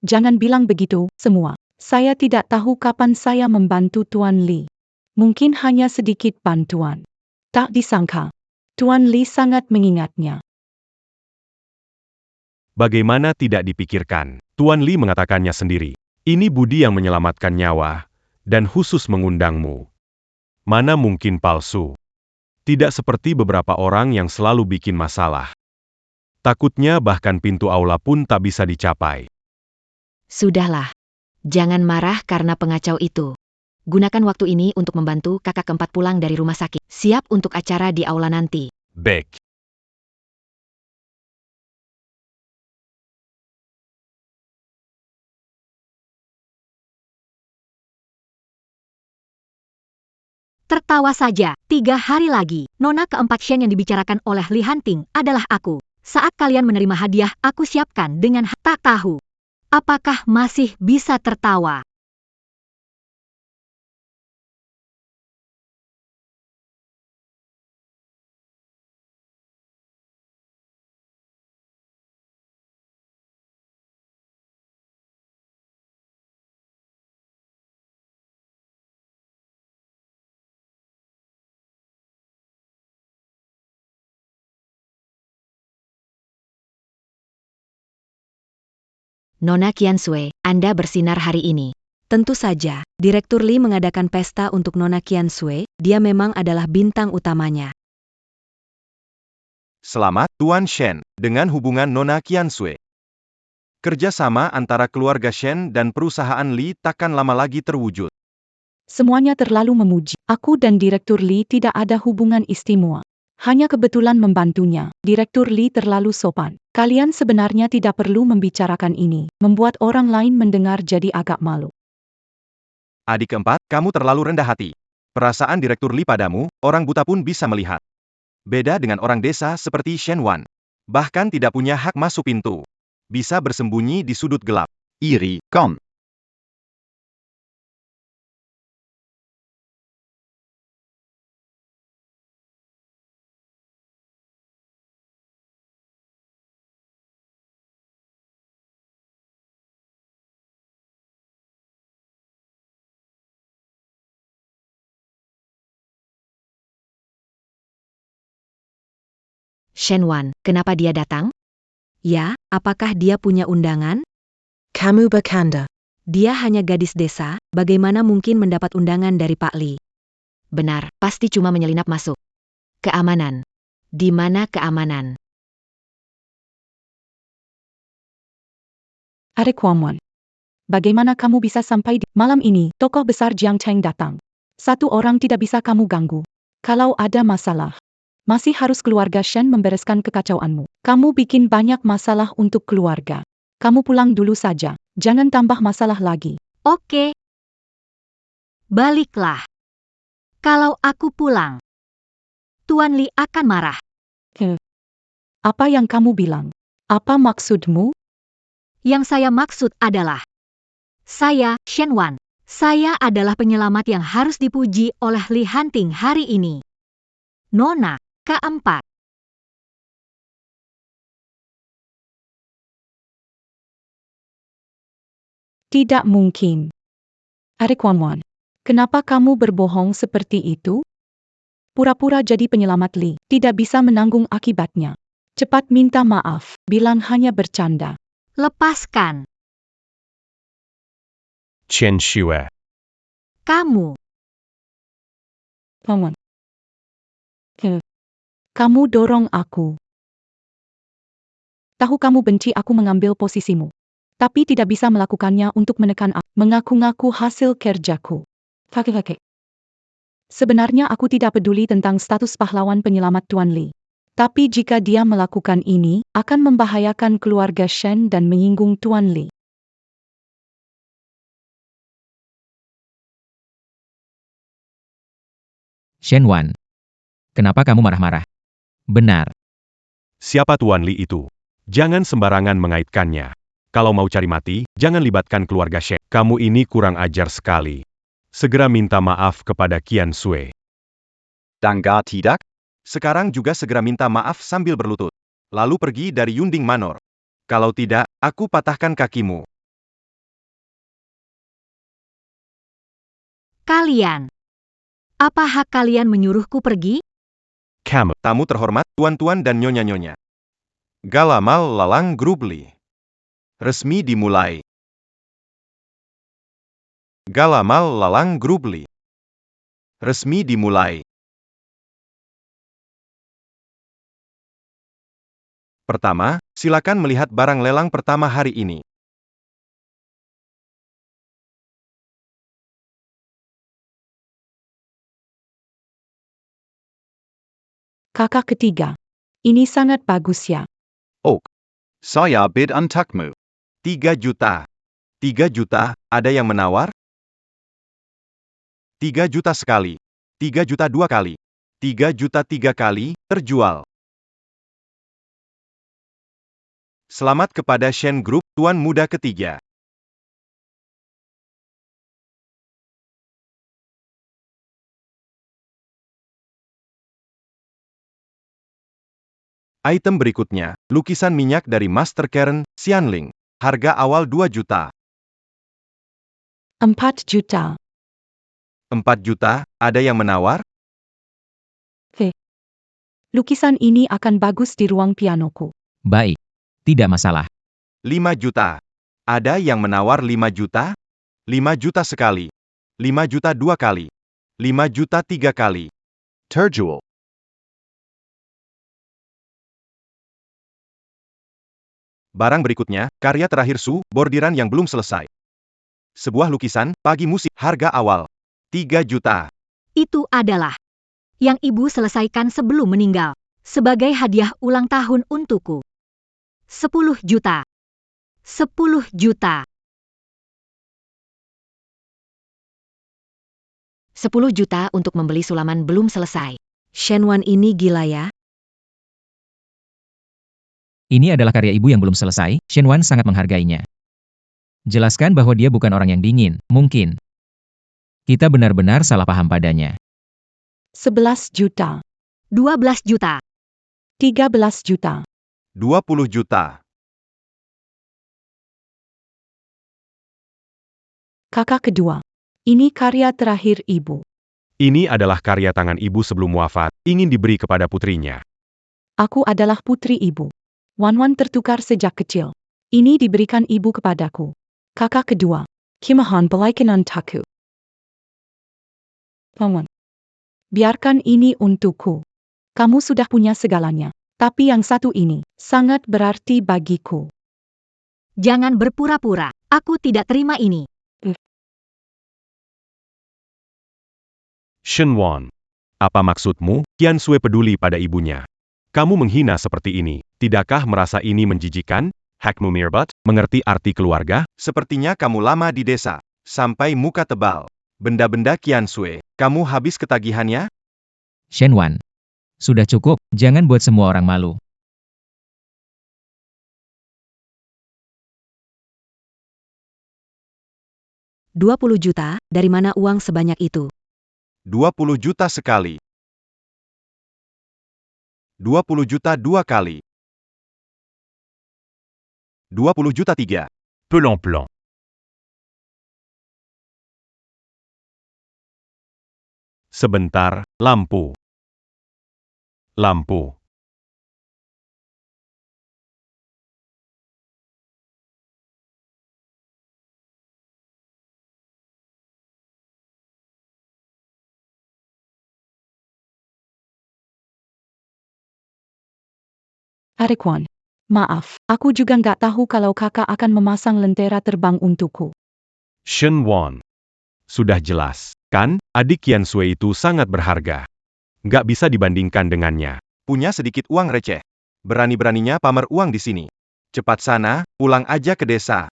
Jangan bilang begitu, semua. Saya tidak tahu kapan saya membantu Tuan Li. Mungkin hanya sedikit bantuan. Tak disangka. Tuan Li sangat mengingatnya. Bagaimana tidak dipikirkan? Tuan Li mengatakannya sendiri. Ini budi yang menyelamatkan nyawa, dan khusus mengundangmu. Mana mungkin palsu? Tidak seperti beberapa orang yang selalu bikin masalah. Takutnya bahkan pintu aula pun tak bisa dicapai. Sudahlah. Jangan marah karena pengacau itu. Gunakan waktu ini untuk membantu kakak keempat pulang dari rumah sakit. Siap untuk acara di aula nanti. Baik. Tertawa saja, 3 hari lagi, Nona keempat Shen yang dibicarakan oleh Li Hanting adalah aku. Saat kalian menerima hadiah, aku siapkan dengan tak tahu. Apakah masih bisa tertawa? Nona Qian Sui, Anda bersinar hari ini. Tentu saja, Direktur Lee mengadakan pesta untuk Nona Qiansui, dia memang adalah bintang utamanya. Selamat, Tuan Shen, dengan hubungan Nona Qiansui. Kerjasama antara keluarga Shen dan perusahaan Lee takkan lama lagi terwujud. Semuanya terlalu memuji. Aku dan Direktur Lee tidak ada hubungan istimewa. Hanya kebetulan membantunya. Direktur Lee terlalu sopan. Kalian sebenarnya tidak perlu membicarakan ini. Membuat orang lain mendengar jadi agak malu. Adik keempat, kamu terlalu rendah hati. Perasaan Direktur Lee padamu, orang buta pun bisa melihat. Beda dengan orang desa seperti Shen Wan. Bahkan tidak punya hak masuk pintu. Bisa bersembunyi di sudut gelap. Iri, Kon. Shen Wan, kenapa dia datang? Ya, apakah dia punya undangan? Kamu bercanda. Dia hanya gadis desa, bagaimana mungkin mendapat undangan dari Pak Lee? Benar, pasti cuma menyelinap masuk. Keamanan. Di mana keamanan? Adik Wan. Bagaimana kamu bisa sampai di malam ini? Tokoh besar Jiang Cheng datang. Satu orang tidak bisa kamu ganggu. Kalau ada masalah, masih harus keluarga Shen membereskan kekacauanmu. Kamu bikin banyak masalah untuk keluarga. Kamu pulang dulu saja. Jangan tambah masalah lagi. Oke. Baliklah. Kalau aku pulang, Tuan Lee akan marah. Apa yang kamu bilang? Apa maksudmu? Yang saya maksud adalah, saya, Shen Wan. Saya adalah penyelamat yang harus dipuji oleh Lee Hanting hari ini. Nona, keempat. Tidak mungkin. Adik Wan. Kenapa kamu berbohong seperti itu? Pura-pura jadi penyelamat Lee, tidak bisa menanggung akibatnya. Cepat minta maaf, bilang hanya bercanda. Lepaskan. Chen Shue. Kamu. Wan. Kamu dorong aku. Tahu kamu benci aku mengambil posisimu. Tapi tidak bisa melakukannya untuk menekan aku. Mengaku-ngaku hasil kerjaku. Fakir-fakir. Sebenarnya aku tidak peduli tentang status pahlawan penyelamat Tuan Lee. Tapi jika dia melakukan ini, akan membahayakan keluarga Shen dan menyinggung Tuan Lee. Shen Wan. Kenapa kamu marah-marah? Benar. Siapa Tuan Lee itu? Jangan sembarangan mengaitkannya. Kalau mau cari mati, jangan libatkan keluarga Shen. Kamu ini kurang ajar sekali. Segera minta maaf kepada Qiansui. Danggar tidak? Sekarang juga segera minta maaf sambil berlutut. Lalu pergi dari Yunding Manor. Kalau tidak, aku patahkan kakimu. Kalian. Apa hak kalian menyuruhku pergi? Kamu. Tamu terhormat, tuan-tuan dan nyonya-nyonya. Galamal Lalang Grup Lee. Resmi dimulai. Galamal Lalang Grup Lee. Resmi dimulai. Pertama, silakan melihat barang lelang pertama hari ini. Kakak ketiga. Ini sangat bagus ya. Saya bid untukmu. 3 juta. 3 juta, ada yang menawar? 3 juta sekali. 3 juta 2 kali. 3 juta 3 kali, terjual. Selamat kepada Shen Group, tuan muda ketiga. Item berikutnya, lukisan minyak dari Master Karen, Xianling. Harga awal 2 juta. 4 juta. 4 juta, ada yang menawar? Lukisan ini akan bagus di ruang pianoku. Baik. Tidak masalah. 5 juta. Ada yang menawar 5 juta? 5 juta sekali. 5 juta 2 kali. 5 juta 3 kali. Terjual. Barang berikutnya, karya terakhir Su, bordiran yang belum selesai. Sebuah lukisan, pagi musik, harga awal. 3 juta. Itu adalah yang ibu selesaikan sebelum meninggal. Sebagai hadiah ulang tahun untukku. 10 juta. 10 juta. 10 juta untuk membeli sulaman belum selesai. Shenwan ini gila ya. Ini adalah karya ibu yang belum selesai, Shenwan sangat menghargainya. Jelaskan bahwa dia bukan orang yang dingin, mungkin. Kita benar-benar salah paham padanya. 11 juta. 12 juta. 13 juta. 20 juta. Kakak kedua. Ini karya terakhir ibu. Ini adalah karya tangan ibu sebelum wafat, ingin diberi kepada putrinya. Aku adalah putri ibu. Wanwan tertukar sejak kecil. Ini diberikan ibu kepadaku. Kakak kedua. Kimahan belaikan taku. Wanwan. Biarkan ini untukku. Kamu sudah punya segalanya. Tapi yang satu ini, sangat berarti bagiku. Jangan berpura-pura. Aku tidak terima ini. Shenwan. Apa maksudmu? Qiansui peduli pada ibunya. Kamu menghina seperti ini. Tidakkah merasa ini menjijikan? Hakmu Mirbut, mengerti arti keluarga? Sepertinya kamu lama di desa. Sampai muka tebal. Benda-benda Qiansui, kamu habis ketagihannya? Shenwan. Sudah cukup, jangan buat semua orang malu. $20 juta, dari mana uang sebanyak itu? 20 juta sekali. 20 juta 2 kali. 20 juta 3. Plan-plan. Sebentar, lampu. Lampu. Arekwan. Maaf, aku juga nggak tahu kalau kakak akan memasang lentera terbang untukku. Shenwan. Sudah jelas, kan? Adik Qiansui itu sangat berharga. Nggak bisa dibandingkan dengannya. Punya sedikit uang receh. Berani-beraninya pamer uang di sini. Cepat sana, pulang aja ke desa.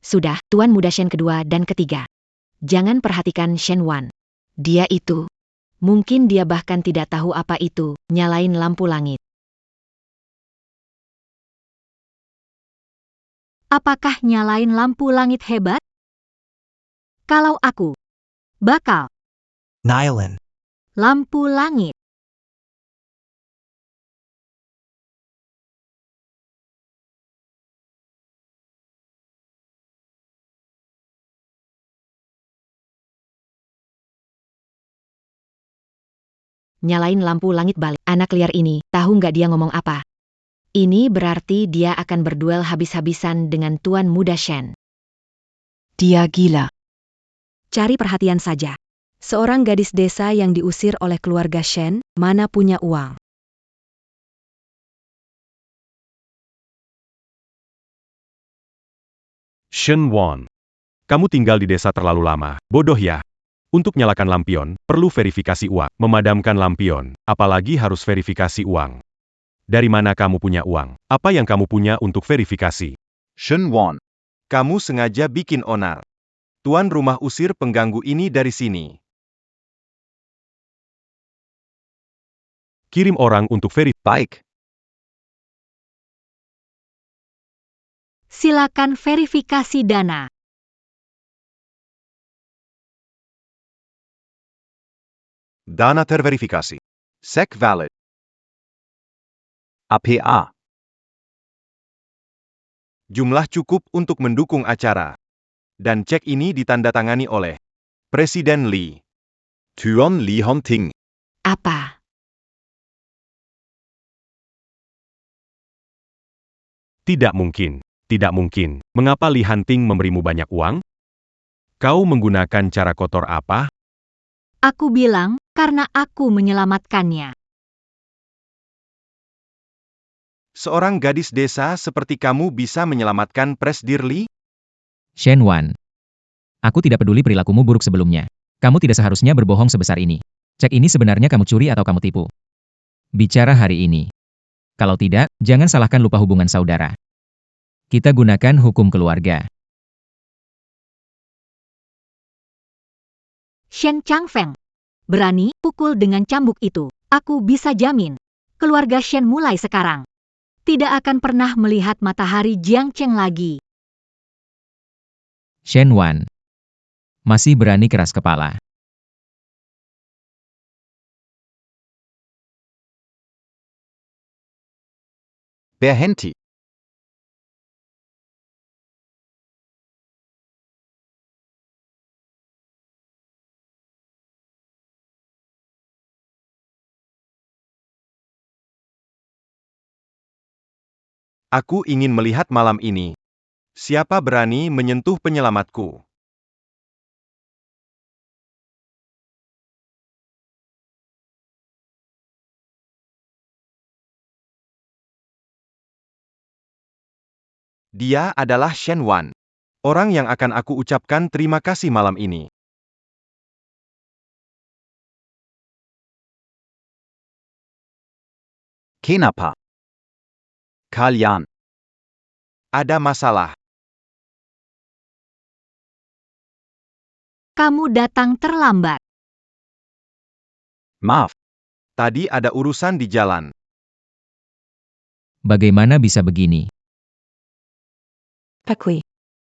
Sudah, Tuan Muda Shen kedua dan ketiga. Jangan perhatikan Shenwan. Dia itu. Mungkin dia bahkan tidak tahu apa itu, nyalain lampu langit. Apakah nyalain lampu langit hebat? Kalau aku bakal Nyalain. lampu langit. Nyalain lampu langit balik. Anak liar ini, tahu nggak dia ngomong apa? Ini berarti dia akan berduel habis-habisan dengan Tuan Muda Shen. Dia gila. Cari perhatian saja. Seorang gadis desa yang diusir oleh keluarga Shen, mana punya uang. Shenwan. Kamu tinggal di desa terlalu lama, bodoh ya. Untuk nyalakan lampion, perlu verifikasi uang. Memadamkan lampion, apalagi harus verifikasi uang. Dari mana kamu punya uang? Apa yang kamu punya untuk verifikasi? Shenwan. Kamu sengaja bikin onar. Tuan rumah usir pengganggu ini dari sini. Kirim orang untuk Baik. Silakan verifikasi dana. Dana terverifikasi. SEC valid. APA. Jumlah cukup untuk mendukung acara. Dan cek ini ditandatangani oleh Presiden Lee. Tuan Lee Honting. Apa? Tidak mungkin. Tidak mungkin. Mengapa Li Hanting memberimu banyak uang? Kau menggunakan cara kotor apa? Aku bilang, karena aku menyelamatkannya. Seorang gadis desa seperti kamu bisa menyelamatkan Presdir Li? Shen Wan. Aku tidak peduli perilakumu buruk sebelumnya. Kamu tidak seharusnya berbohong sebesar ini. Cek ini sebenarnya kamu curi atau kamu tipu? Bicara hari ini. Kalau tidak, jangan salahkan lupa hubungan saudara. Kita gunakan hukum keluarga. Shen Changfeng. Berani pukul dengan cambuk itu. Aku bisa jamin. Keluarga Shen mulai sekarang tidak akan pernah melihat matahari Jiangcheng lagi. Shen Wan. Masih berani keras kepala. Berhenti. Aku ingin melihat malam ini. Siapa berani menyentuh penyelamatku? Dia adalah Shen Wan. Orang yang akan aku ucapkan terima kasih malam ini. Kenapa? Kalian. Ada masalah. Kamu datang terlambat. Maaf. Tadi ada urusan di jalan. Bagaimana bisa begini? Pak Kui.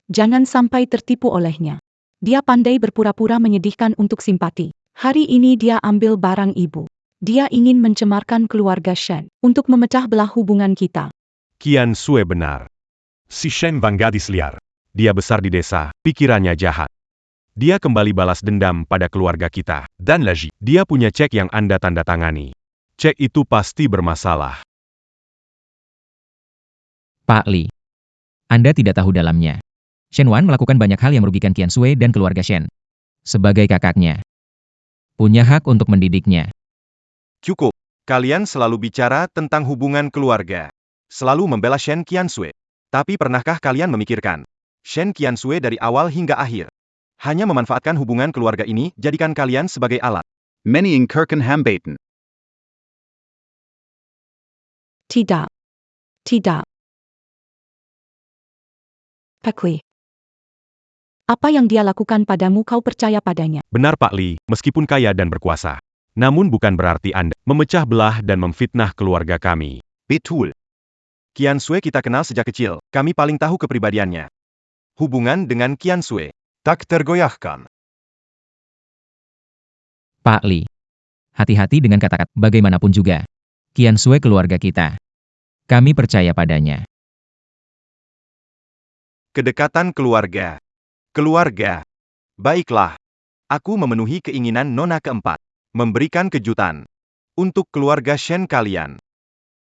Jangan sampai tertipu olehnya. Dia pandai berpura-pura menyedihkan untuk simpati. Hari ini dia ambil barang ibu. Dia ingin mencemarkan keluarga Shen untuk memecah belah hubungan kita. Qian Sui benar. Si Shen Wang gadis liar. Dia besar di desa, pikirannya jahat. Dia kembali balas dendam pada keluarga kita. Dan lagi, dia punya cek yang Anda tanda tangani. Cek itu pasti bermasalah. Pak Li. Anda tidak tahu dalamnya. Shen Wan melakukan banyak hal yang merugikan Qian Sui dan keluarga Shen. Sebagai kakaknya, punya hak untuk mendidiknya. Cukup. Kalian selalu bicara tentang hubungan keluarga. Selalu membela Shen Qiansui. Tapi pernahkah kalian memikirkan Shen Qiansui dari awal hingga akhir? Hanya memanfaatkan hubungan keluarga ini, jadikan kalian sebagai alat. Mening Kirken Hambeten. Tidak. Tidak. Pak Kui. Apa yang dia lakukan padamu kau percaya padanya? Benar Pak Li, meskipun kaya dan berkuasa. Namun bukan berarti Anda memecah belah dan memfitnah keluarga kami. Betul. Qiansui kita kenal sejak kecil, kami paling tahu kepribadiannya. Hubungan dengan Qiansui tak tergoyahkan. Pak Li. Hati-hati dengan kata-kata bagaimanapun juga. Qian Sui keluarga kita. Kami percaya padanya. Kedekatan keluarga. Keluarga. Baiklah. Aku memenuhi keinginan Nona keempat. Memberikan kejutan. Untuk keluarga Shen kalian.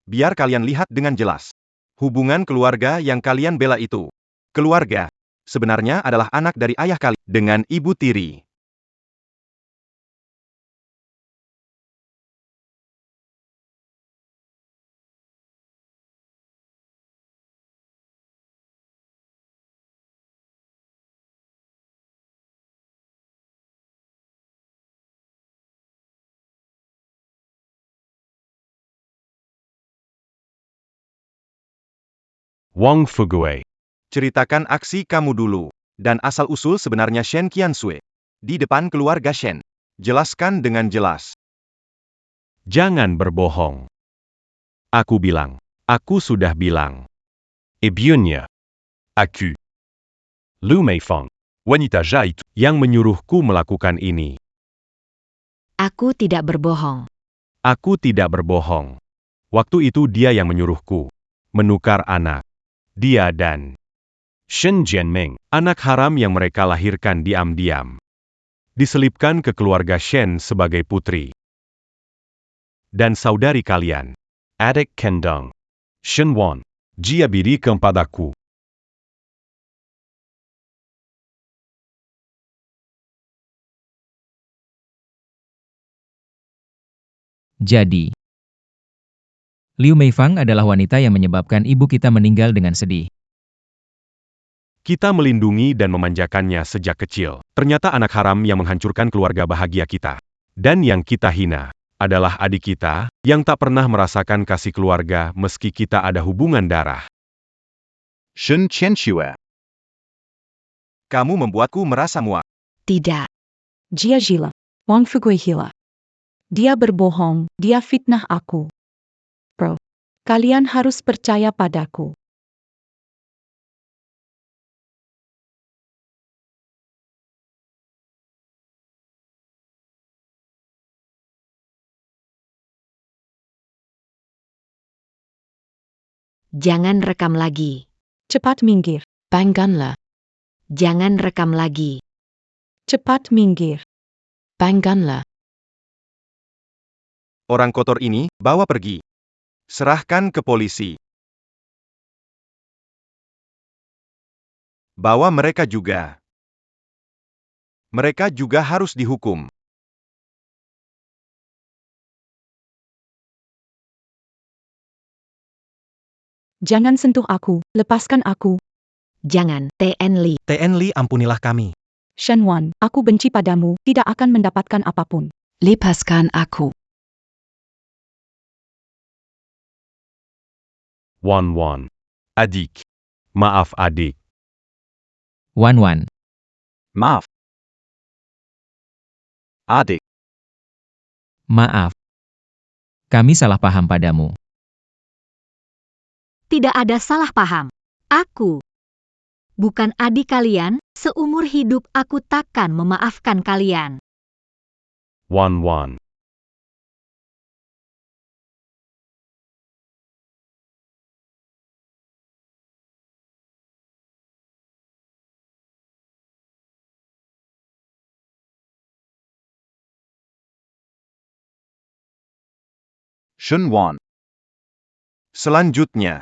Biar kalian lihat dengan jelas. Hubungan keluarga yang kalian bela itu. Keluarga. Sebenarnya adalah anak dari ayah kalian. Dengan ibu tiri. Wang Fugue. Ceritakan aksi kamu dulu. Dan asal-usul sebenarnya Shen Qiansui. Di depan keluarga Shen. Jelaskan dengan jelas. Jangan berbohong. Aku bilang. Aku sudah bilang. Eh bien, aku. Lu Meifeng. Wanita jahit. Yang menyuruhku melakukan ini. Aku tidak berbohong. Aku tidak berbohong. Waktu itu dia yang menyuruhku. Menukar anak. Dia dan Shen Jianming. anak haram yang mereka lahirkan diam-diam. Diselipkan ke keluarga Shen sebagai putri. Dan saudari kalian. Adik Kendong. Shen Wan. Dia berikan padaku. Jadi, Liu Meifang adalah wanita yang menyebabkan ibu kita meninggal dengan sedih. Kita melindungi dan memanjakannya sejak kecil. Ternyata anak haram yang menghancurkan keluarga bahagia kita. Dan yang kita hina adalah adik kita yang tak pernah merasakan kasih keluarga meski kita ada hubungan darah. Shen Qianxue. Kamu membuatku merasa muak. Tidak. Jia gila. Wang Fugui gila. Dia berbohong, dia fitnah aku. Bro, kalian harus percaya padaku. Jangan rekam lagi. Cepat minggir. Pangganlah. Jangan rekam lagi. Cepat minggir. Pangganlah. Orang kotor ini, bawa pergi. Serahkan ke polisi. Bawa mereka juga. Mereka juga harus dihukum. Jangan sentuh aku, lepaskan aku. Jangan, TN Li. TN Li, ampunilah kami. Shen Wan, aku benci padamu, tidak akan mendapatkan apapun. Lepaskan aku. Wan. Adik. Maaf adik. Wan. Maaf. Adik. Maaf. Kami salah paham padamu. Tidak ada salah paham. Aku bukan adik kalian, seumur hidup aku takkan memaafkan kalian. Wan. Shen Wan. Selanjutnya.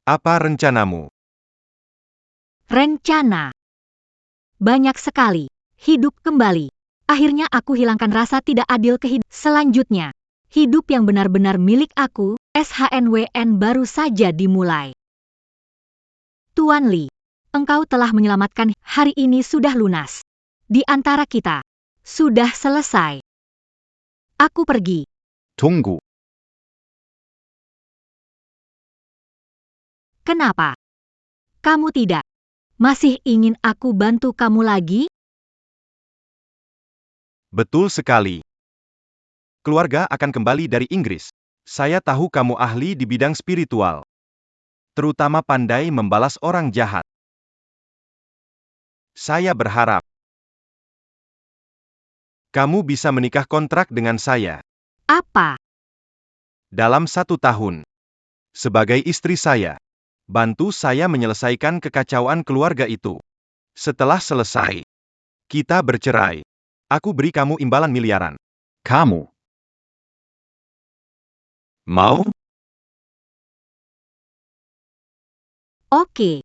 Apa rencanamu? Rencana. Banyak sekali. Hidup kembali. Akhirnya aku hilangkan rasa tidak adil ke hidup. Selanjutnya, hidup yang benar-benar milik aku, SHNWN baru saja dimulai. Tuan Li, engkau telah menyelamatkan, hari ini sudah lunas. Di antara kita, sudah selesai. Aku pergi. Tunggu. Kenapa? Kamu tidak masih ingin aku bantu kamu lagi? Betul sekali. Keluarga akan kembali dari Inggris. Saya tahu kamu ahli di bidang spiritual. Terutama pandai membalas orang jahat. Saya berharap kamu bisa menikah kontrak dengan saya. Apa? Dalam 1 tahun. Sebagai istri saya. Bantu saya menyelesaikan kekacauan keluarga itu. Setelah selesai, kita bercerai. Aku beri kamu imbalan miliaran. Kamu. Mau? Oke.